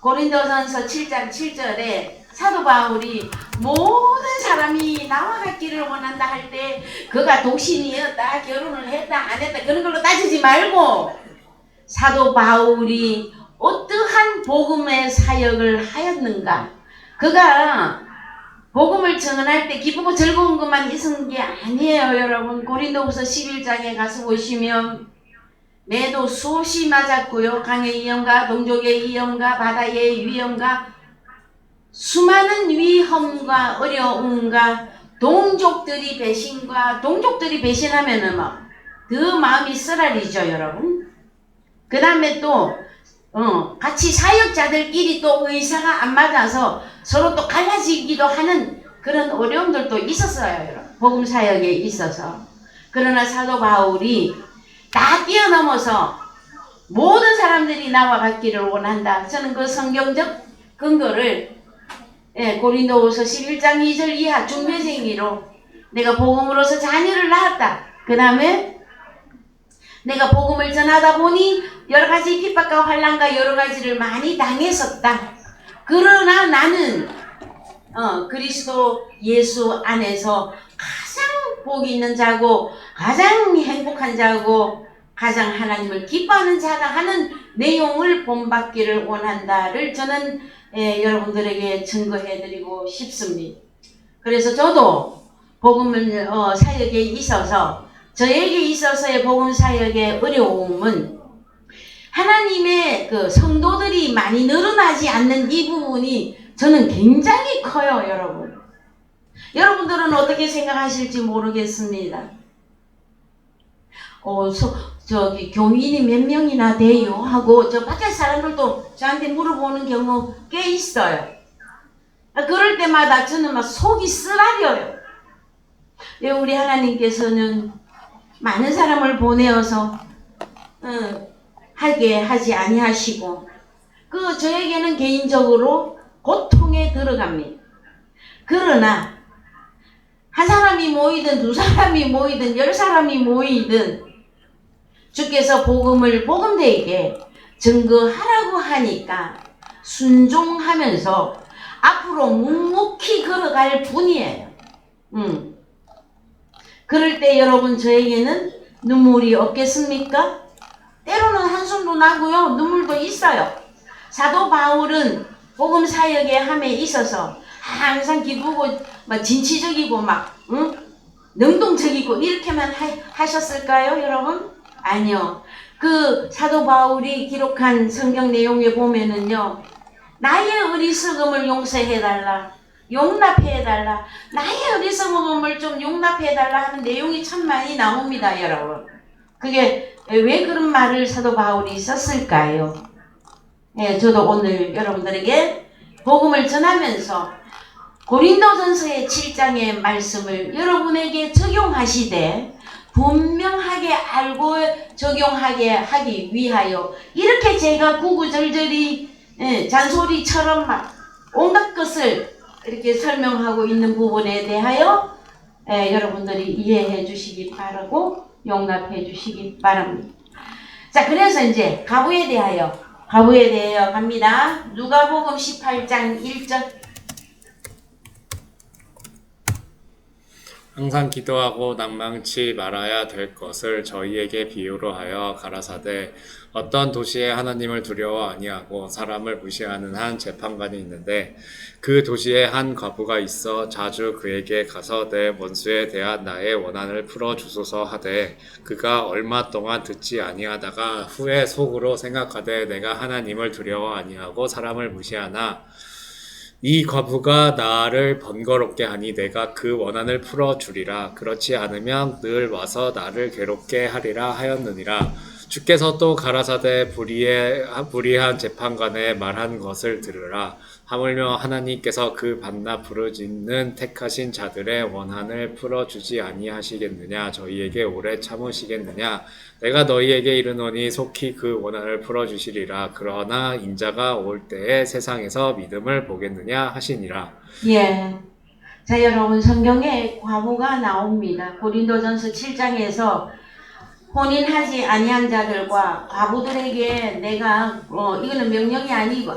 고린도전서 7장 7절에 사도 바울이 모든 사람이 나와 같기를 원한다 할 때 그가 독신이었다, 결혼을 했다, 안 했다, 그런 걸로 따지지 말고 사도 바울이 어떠한 복음의 사역을 하였는가, 그가 복음을 전할 때 기쁘고 즐거운 것만 있은 게 아니에요. 여러분, 고린도후서 11장에 가서 보시면 매도 수없이 맞았고요. 강의 위험과 동족의 위험과 바다의 위험과 수많은 위험과 어려움과 동족들이 배신하면은 막 그 마음이 쓰라리죠, 여러분. 그 다음에 또 같이 사역자들끼리 또 의사가 안 맞아서 서로 또 갈라지기도 하는 그런 어려움들도 있었어요, 여러분. 복음 사역에 있어서. 그러나 사도 바울이 다 뛰어넘어서 모든 사람들이 나와 같기를 원한다. 저는 그 성경적 근거를 고린도후서 11장 2절 이하 중매쟁이로 내가 복음으로서 자녀를 낳았다. 그 다음에 내가 복음을 전하다 보니 여러 가지 핍박과 환난과 여러 가지를 많이 당했었다. 그러나 나는 그리스도 예수 안에서 가장 복 있는 자고 가장 행복한 자고 가장 하나님을 기뻐하는 자다 하는 내용을 본받기를 원한다를 저는 여러분들에게 증거해드리고 싶습니다. 그래서 저도 복음을 사역에 있어서 저에게 있어서의 복음 사역의 어려움은 하나님의 그 성도들이 많이 늘어나지 않는 이 부분이 저는 굉장히 커요, 여러분. 여러분들은 어떻게 생각하실지 모르겠습니다. 저기 교인이 몇 명이나 돼요? 하고 저 밖에 사람들도 저한테 물어보는 경우 꽤 있어요. 그럴 때마다 저는 막 속이 쓰라려요. 우리 하나님께서는 많은 사람을 보내어서 하게 하지 아니하시고 저에게는 개인적으로 고통에 들어갑니다. 그러나 한 사람이 모이든 두 사람이 모이든 10사람이 모이든 주께서 복음되게 증거하라고 하니까 순종하면서 앞으로 묵묵히 걸어갈 뿐이에요. 그럴 때 여러분 저에게는 눈물이 없겠습니까? 때로는 한숨도 나고요. 눈물도 있어요. 사도 바울은 복음 사역의 함에 있어서 항상 기쁘고 막 진취적이고 능동적이고 이렇게만 하셨을까요, 여러분? 아니요. 그 사도 바울이 기록한 성경 내용에 보면은요, 나의 어리석음을 용서해달라, 용납해달라, 나의 어리석음을 좀 용납해달라 하는 내용이 참 많이 나옵니다, 여러분. 그게 왜 그런 말을 사도 바울이 썼을까요? 저도 오늘 여러분들에게 복음을 전하면서 고린도전서의 7장의 말씀을 여러분에게 적용하시되 분명하게 알고 적용하게 하기 위하여 이렇게 제가 구구절절히 잔소리처럼 막 온갖 것을 이렇게 설명하고 있는 부분에 대하여 여러분들이 이해해 주시기 바라고 용납해 주시기 바랍니다. 자, 그래서 이제 가부에 대하여 갑니다. 누가복음 18장 1절. 항상 기도하고 낭망치 말아야 될 것을 저희에게 비유로 하여 가라사대 어떤 도시에 하나님을 두려워 아니하고 사람을 무시하는 한 재판관이 있는데 그 도시에 한 과부가 있어 자주 그에게 가서 내 원수에 대한 나의 원한을 풀어 주소서 하되 그가 얼마 동안 듣지 아니하다가 후에 속으로 생각하되 내가 하나님을 두려워 아니하고 사람을 무시하나 이 과부가 나를 번거롭게 하니 내가 그 원한을 풀어 주리라. 그렇지 않으면 늘 와서 나를 괴롭게 하리라 하였느니라. 주께서 또 가라사대 불의한 재판관의 말한 것을 들으라. 하물며 하나님께서 그 반나 부르짖는 택하신 자들의 원한을 풀어주지 아니하시겠느냐. 저희에게 오래 참으시겠느냐. 내가 너희에게 이르노니 속히 그 원한을 풀어주시리라. 그러나 인자가 올 때에 세상에서 믿음을 보겠느냐 하시니라. 예. 자, 여러분, 성경에 과부가 나옵니다. 고린도전서 7장에서 혼인하지 아니한 자들과 과부들에게 내가 이거는 명령이 아니고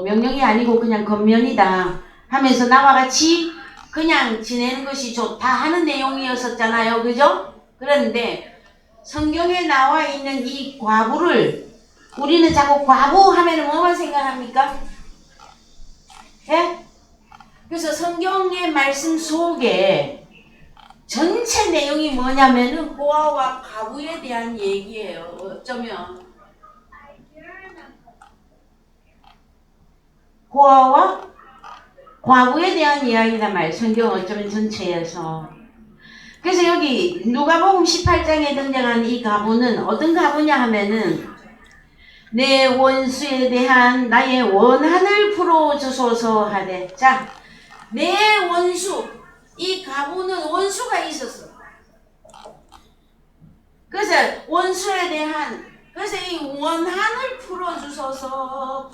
명령이 아니고 그냥 권면이다 하면서 나와 같이 그냥 지내는 것이 좋다 하는 내용이었었잖아요. 그죠? 그런데 성경에 나와 있는 이 과부를 우리는 자꾸 과부 하면 뭐만 생각합니까? 예? 그래서 성경의 말씀 속에 전체 내용이 뭐냐면은 고아와 과부에 대한 얘기예요. 어쩌면 고아와 과부에 대한 이야기란 말이에요. 성경 어쩌면 전체에서. 그래서 여기 누가복음 18장에 등장한 이 과부는 어떤 과부냐 하면은 내 원수에 대한 나의 원한을 풀어주소서 하되, 자, 내 원수, 이 과부는 원수가 있었어. 그래서 원수에 대한, 그래서 이 원한을 풀어주소서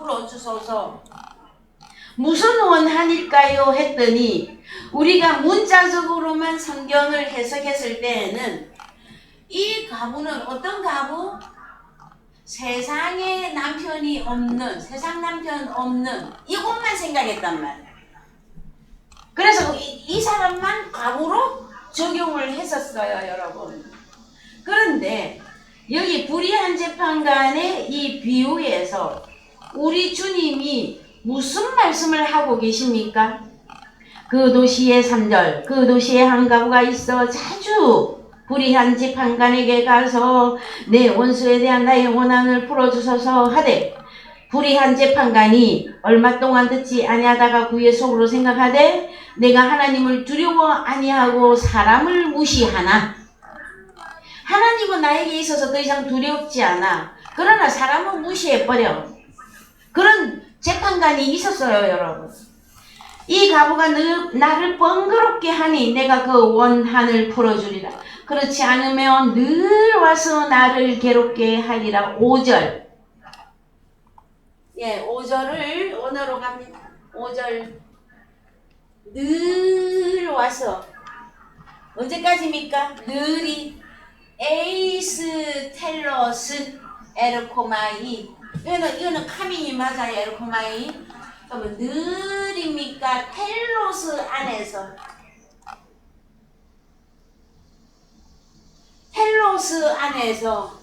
무슨 원한일까요? 했더니 우리가 문자적으로만 성경을 해석했을 때에는 이 과부는 어떤 과부? 세상에 남편이 없는, 세상 남편 없는 이것만 생각했단 말이야. 그래서 이 사람만 과부로 적용을 했었어요, 여러분. 그런데 여기 불의한 재판관의 이 비유에서 우리 주님이 무슨 말씀을 하고 계십니까? 그 도시의 3절, 그 도시에 한 과부가 있어 자주 불의한 재판관에게 가서 내 원수에 대한 나의 원한을 풀어주소서 하되, 불의한 재판관이 얼마 동안 듣지 아니하다가 그의 속으로 생각하되 내가 하나님을 두려워 아니하고 사람을 무시하나. 하나님은 나에게 있어서 더 이상 두렵지 않아. 그러나 사람은 무시해버려. 그런 재판관이 있었어요, 여러분. 이 과부가 나를 번거롭게 하니 내가 그 원한을 풀어주리라. 그렇지 않으면 늘 와서 나를 괴롭게 하리라. 5절. 예, 5절을 원어로 갑니다. 5절. 늘 와서. 언제까지입니까? 늘이 에이스 텔러스 에르코마이. 이거는 카밍이 맞아요, 에르코마이. 그러면 늘입니까? 텔로스 안에서. 텔로스 안에서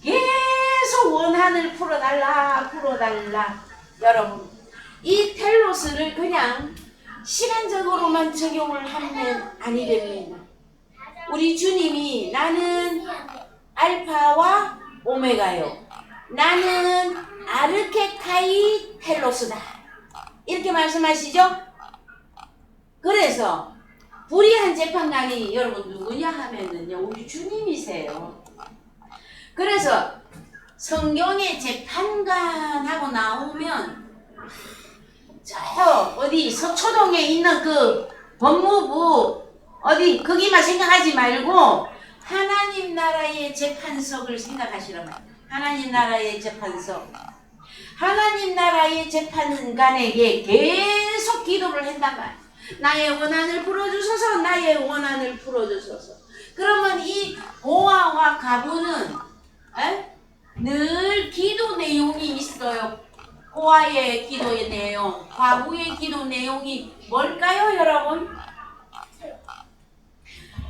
계속 원한을 풀어달라. 여러분, 이 텔로스를 그냥 시간적으로만 적용을 하면 아니 됩니다. 우리 주님이 나는 알파와 오메가요, 나는 아르케카이 텔로스다, 이렇게 말씀하시죠. 그래서 불의한 재판관이 여러분 누구냐 하면은요, 우리 주님이세요. 그래서 성경에 재판관하고 나오면 저 어디 서초동에 있는 그 법무부 어디 거기만 생각하지 말고 하나님 나라의 재판석을 생각하시란 말이에요. 하나님 나라의 재판석. 하나님 나라의 재판관에게 계속 기도를 한단 말이에요. 나의 원한을 풀어주소서, 나의 원한을 풀어주소서. 그러면 이 고아와 과부는 늘 기도 내용이 있어요. 고아의 기도의 내용, 과부의 기도 내용이 뭘까요, 여러분?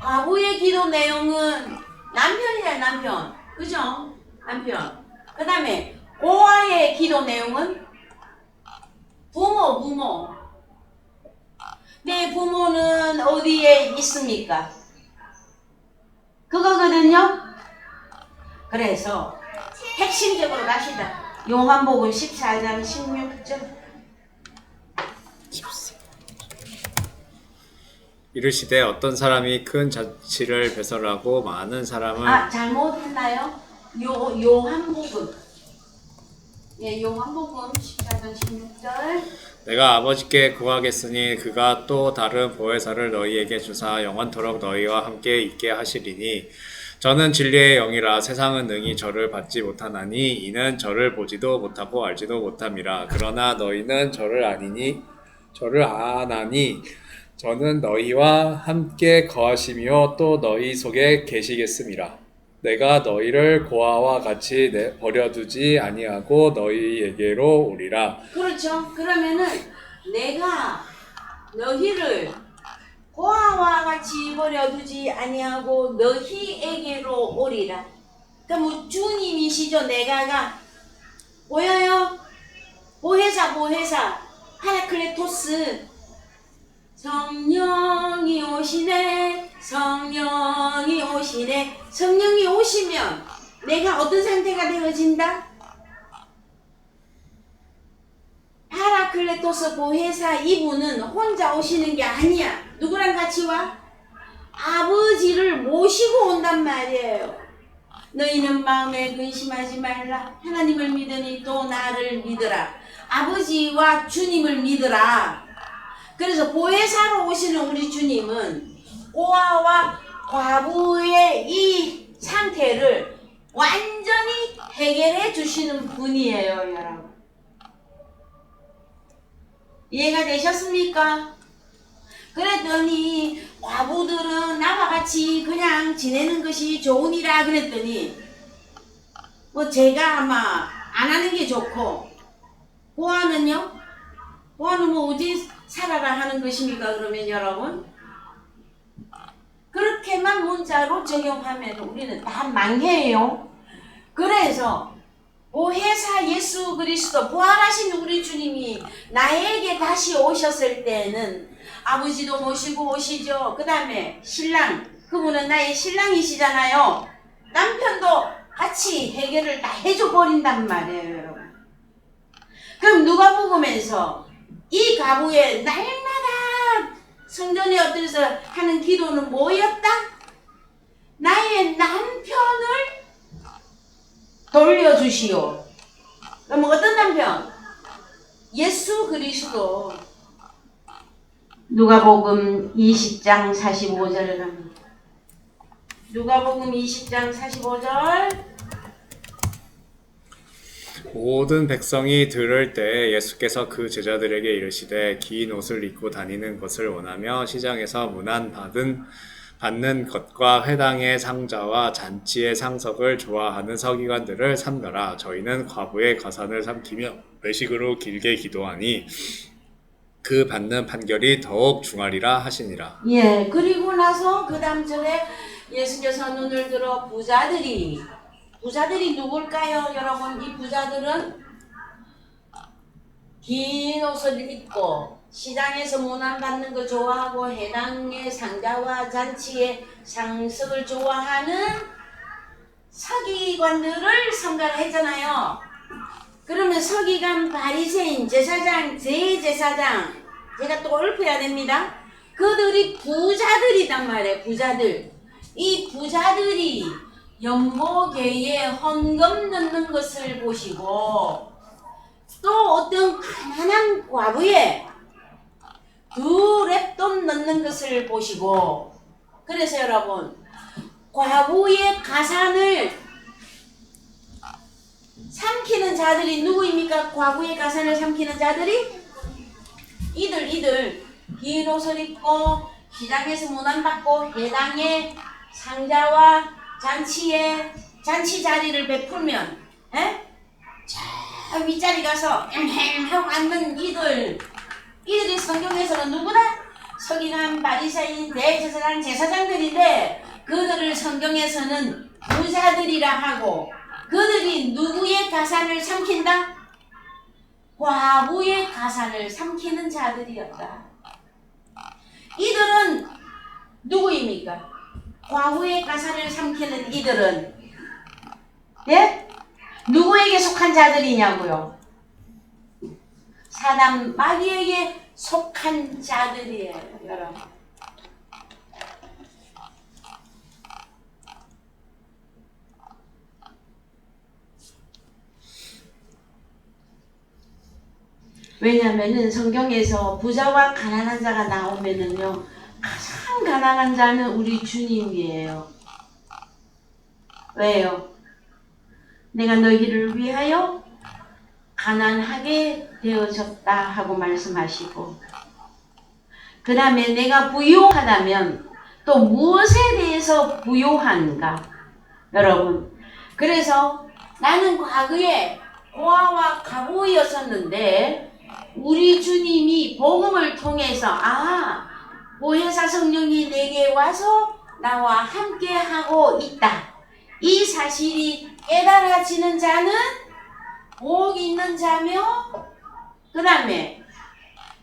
과부의 기도 내용은 남편이야, 남편. 그죠? 남편. 그 다음에 고아의 기도 내용은 부모. 내 부모는 어디에 있습니까? 그거거든요. 그래서 핵심적으로 갑시다. 요한복음 14장 16절. 이르시되 어떤 사람이 큰 자치를 배설하고 많은 사람을 잘못했나요? 요한복음. 예, 요한복음 14장 16절. 내가 아버지께 구하겠으니 그가 또 다른 보혜사를 너희에게 주사 영원토록 너희와 함께 있게 하시리니 저는 진리의 영이라 세상은 능히 저를 받지 못하나니 이는 저를 보지도 못하고 알지도 못함이라. 그러나 너희는 저를 아나니 저는 너희와 함께 거하시며 또 너희 속에 계시겠음이라. 내가 너희를 고아와 같이 버려두지 아니하고 너희에게로 오리라. 그렇죠. 그러면은 내가 너희를 고아와 같이 버려두지 아니하고 너희에게로 오리라. 그러니까 뭐 주님이시죠. 내가가 보여요? 보혜사 파라클레토스. 성령이 오시네. 성령이 오시면 내가 어떤 상태가 되어진다? 파라클레토스 보혜사 이분은 혼자 오시는 게 아니야. 누구랑 같이 와? 아버지를 모시고 온단 말이에요. 너희는 마음에 근심하지 말라. 하나님을 믿으니 또 나를 믿으라. 아버지와 주님을 믿으라. 그래서 보혜사로 오시는 우리 주님은 고아와 과부의 이 상태를 완전히 해결해 주시는 분이에요, 여러분. 이해가 되셨습니까? 그랬더니 과부들은 나와 같이 그냥 지내는 것이 좋으니라 그랬더니 뭐 제가 아마 안 하는 게 좋고 고아는요? 고아는 뭐 어디 살아라 하는 것입니까? 그러면 여러분 그렇게만 문자로 적용하면 우리는 다 망해요. 그래서 보혜사 예수 그리스도 부활하신 우리 주님이 나에게 다시 오셨을 때는 아버지도 모시고 오시죠. 그 다음에 신랑, 그분은 나의 신랑이시잖아요. 남편도 같이 해결을 다 해줘 버린단 말이에요, 여러분. 그럼 누가복음에서 이 과부의 날마다 성전에 엎드려서 하는 기도는 뭐였다? 나의 남편을 돌려주시오. 그럼 어떤 남편? 예수 그리스도. 누가복음 20장 45절을 갑니다. 누가복음 20장 45절. 모든 백성이 들을 때 예수께서 그 제자들에게 이르시되 긴 옷을 입고 다니는 것을 원하며 시장에서 문안 받는 것과 회당의 상자와 잔치의 상석을 좋아하는 서기관들을 삼가라. 저희는 과부의 가산을 삼키며 외식으로 길게 기도하니 그 받는 판결이 더욱 중하리라 하시니라. 예, 그리고 나서 그 다음 절에 예수께서 눈을 들어 부자들이 누굴까요, 여러분? 이 부자들은 긴 옷을 입고 시장에서 문안 받는 거 좋아하고 회당의 상자와 잔치의 상석을 좋아하는 서기관들을 성가를 했잖아요. 그러면 서기관, 바리새인, 제사장, 제사장, 제가 또 읊어야 됩니다. 그들이 부자들이단 말이에요. 부자들. 이 부자들이 연보계에 헌금 넣는 것을 보시고 또 어떤 가난한 과부에 두 랩돈 넣는 것을 보시고, 그래서 여러분 과부의 가산을 삼키는 자들이 누구입니까? 과부의 가산을 삼키는 자들이 이들 긴 옷을 입고 시장에서 문안 받고 회당의 상자와 잔치 자리를 베풀면 저 윗자리 가서 하고 앉는 이들이 성경에서는 누구다? 서기관, 바리새인, 대제사장, 제사장들인데 그들을 성경에서는 부자들이라 하고 그들이 누구의 가산을 삼킨다? 과부의 가산을 삼키는 자들이었다. 이들은 누구입니까? 과부의 가산을 삼키는 이들은 예? 누구에게 속한 자들이냐고요? 사단 마귀에게 속한 자들이에요, 여러분. 왜냐면은 성경에서 부자와 가난한 자가 나오면은요, 가장 가난한 자는 우리 주님이에요. 왜요? 내가 너희를 위하여 가난하게 되어졌다 하고 말씀하시고, 그 다음에 내가 부유하다면 또 무엇에 대해서 부유한가? 여러분, 그래서 나는 과거에 고아와 과부였었는데 우리 주님이 복음을 통해서 보혜사 성령이 내게 와서 나와 함께 하고 있다. 이 사실이 깨달아지는 자는 복 있는 자며 그 다음에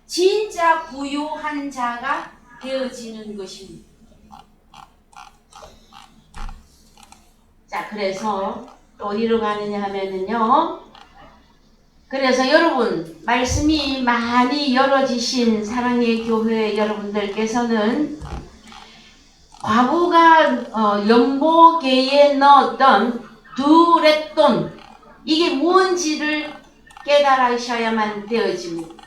진짜 부유한 자가 되어지는 것입니다. 자, 그래서 어디로 가느냐 하면은요, 그래서 여러분 말씀이 많이 열어지신 사랑의 교회 여러분들께서는 과부가 연보계에 넣었던 두 렙돈, 이게 뭔지를 깨달으셔야만 되어집니다.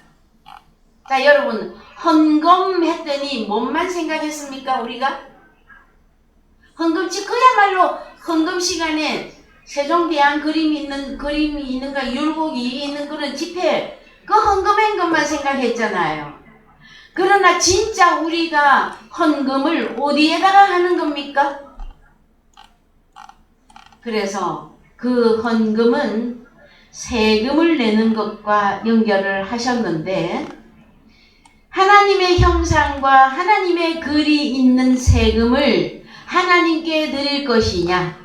자, 여러분 헌금했더니 뭔만 생각했습니까? 우리가 헌금치 그야말로 헌금 시간에 세종대왕 그림이 있는가 율곡이 있는 그런 집회 그 헌금한 것만 생각했잖아요. 그러나 진짜 우리가 헌금을 어디에다가 하는 겁니까? 그래서 그 헌금은 세금을 내는 것과 연결을 하셨는데, 하나님의 형상과 하나님의 글이 있는 세금을 하나님께 드릴 것이냐,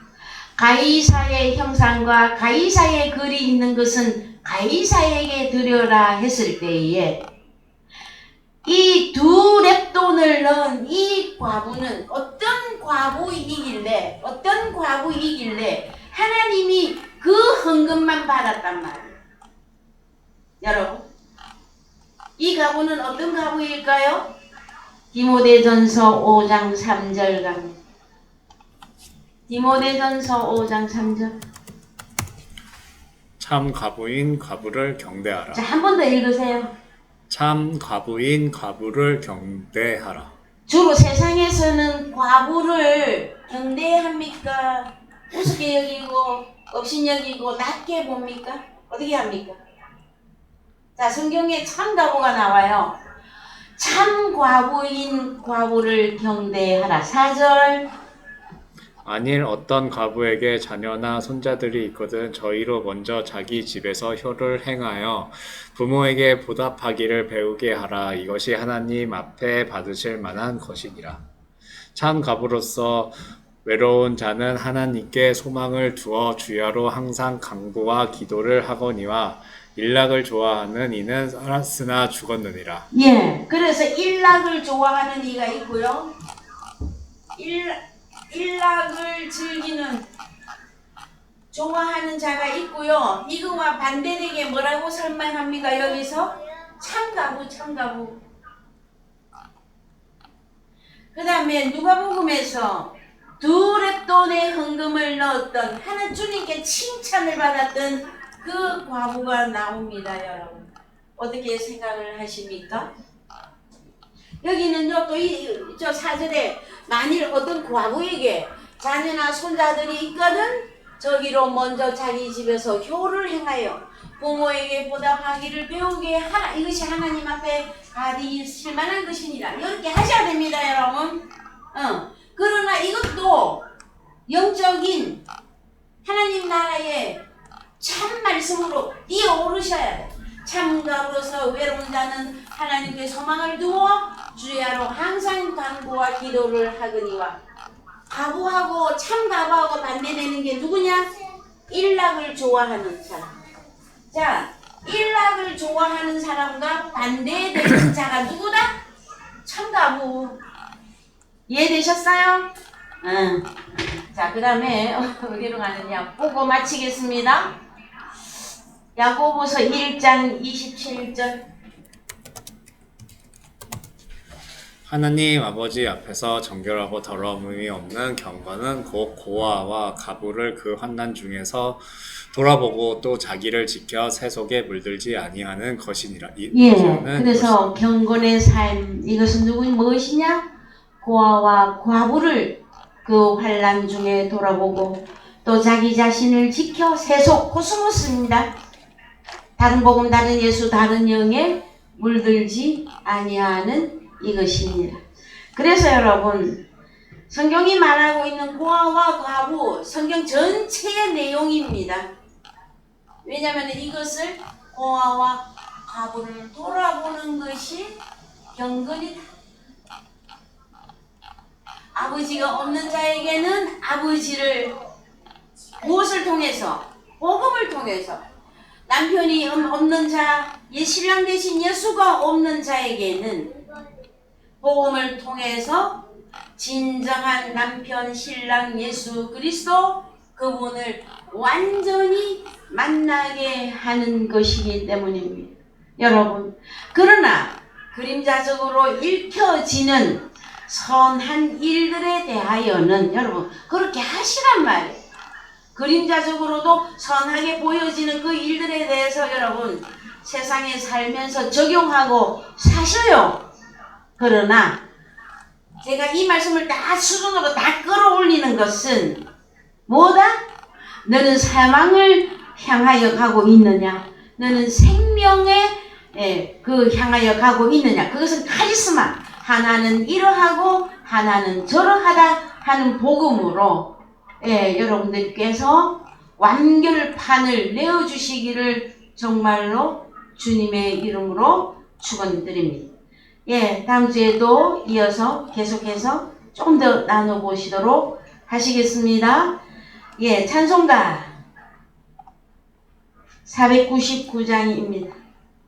가이사의 형상과 가이사의 글이 있는 것은 가이사에게 드려라 했을 때에 이 두 렙돈을 넣은 이 과부는 어떤 과부이길래 하나님이 그 헌금만 받았단 말이에요. 여러분, 이 과부는 어떤 과부일까요? 디모데전서 5장 3절 갑니다. 디모데전서 5장 3절. 참 과부인 과부를 경대하라. 자, 한 번 더 읽으세요. 참 과부인 과부를 경대하라. 주로 세상에서는 과부를 경대합니까? 우습게 여기고 업신여기고 낮게 봅니까? 어떻게 합니까? 자, 성경에 참 과부가 나와요. 참 과부인 과부를 경대하라. 4절. 만일 어떤 과부에게 자녀나 손자들이 있거든 저희로 먼저 자기 집에서 효를 행하여 부모에게 보답하기를 배우게 하라. 이것이 하나님 앞에 받으실 만한 것이니라. 참 과부로서 외로운 자는 하나님께 소망을 두어 주야로 항상 강구와 기도를 하거니와 일락을 좋아하는 이는 살았으나 죽었느니라. 예, 그래서 일락을 좋아하는 이가 있고요. 일락을 즐기는 좋아하는 자가 있고요. 이거와 반대되게 뭐라고 설명합니까? 여기서 참가부. 그 다음에 누가복음에서 두 렙돈의 헌금을 넣었던 하나 주님께 칭찬을 받았던 그 과부가 나옵니다, 여러분. 어떻게 생각을 하십니까? 여기는요, 또 저 4절에 만일 어떤 과부에게 자녀나 손자들이 있거든 저기로 먼저 자기 집에서 효를 행하여 부모에게 보답하기를 배우게 하라. 이것이 하나님 앞에 받으실 만한 것이니라. 이렇게 하셔야 됩니다, 여러분. 그러나 이것도 영적인 하나님 나라의 참 말씀으로 뛰어오르셔야 돼. 참가로서 외로운 자는 하나님께 소망을 두어 주야로 항상 간구와 기도를 하거니와 가부하고 참 가부하고 반대되는 게 누구냐? 일락을 좋아하는 사람. 자, 일락을 좋아하는 사람과 반대되는 자가 누구다? 참 가부. 이해되셨어요? 응. 자, 그 다음에 어디로 가느냐? 보고 마치겠습니다. 야고보서 1장 27절. 하나님 아버지 앞에서 정결하고 더러움이 없는 경건은 곧 고아와 가부를 그 환난 중에서 돌아보고 또 자기를 지켜 새 속에 물들지 아니하는 것이니라. 예, 그래서 경건의 삶, 이것은 무엇이냐? 고아와 과부를 그 환난 중에 돌아보고 또 자기 자신을 지켜 세속 코스모스입니다. 다른 복음, 다른 예수, 다른 영에 물들지 아니하는 이것이니라. 그래서 여러분, 성경이 말하고 있는 고아와 과부, 성경 전체의 내용입니다. 왜냐하면 이것을 고아와 과부를 돌아보는 것이 경건이다. 아버지가 없는 자에게는 아버지를 무엇을 통해서? 복음을 통해서. 남편이 없는 자, 신랑 대신 예수가 없는 자에게는 복음을 통해서 진정한 남편, 신랑 예수 그리스도 그분을 완전히 만나게 하는 것이기 때문입니다. 여러분, 그러나 그림자적으로 읽혀지는 선한 일들에 대하여는 여러분 그렇게 하시란 말이에요. 그림자적으로도 선하게 보여지는 그 일들에 대해서 여러분 세상에 살면서 적용하고 사셔요. 그러나 제가 이 말씀을 다 수준으로 다 끌어올리는 것은 뭐다? 너는 사망을 향하여 가고 있느냐? 너는 생명에 향하여 가고 있느냐? 그것은 카리스마. 하나는 이러하고 하나는 저러하다 하는 복음으로 여러분들께서 완결판을 내어주시기를 정말로 주님의 이름으로 축원드립니다. 다음 주에도 이어서 계속해서 조금 더 나눠보시도록 하시겠습니다. 찬송가 499장입니다.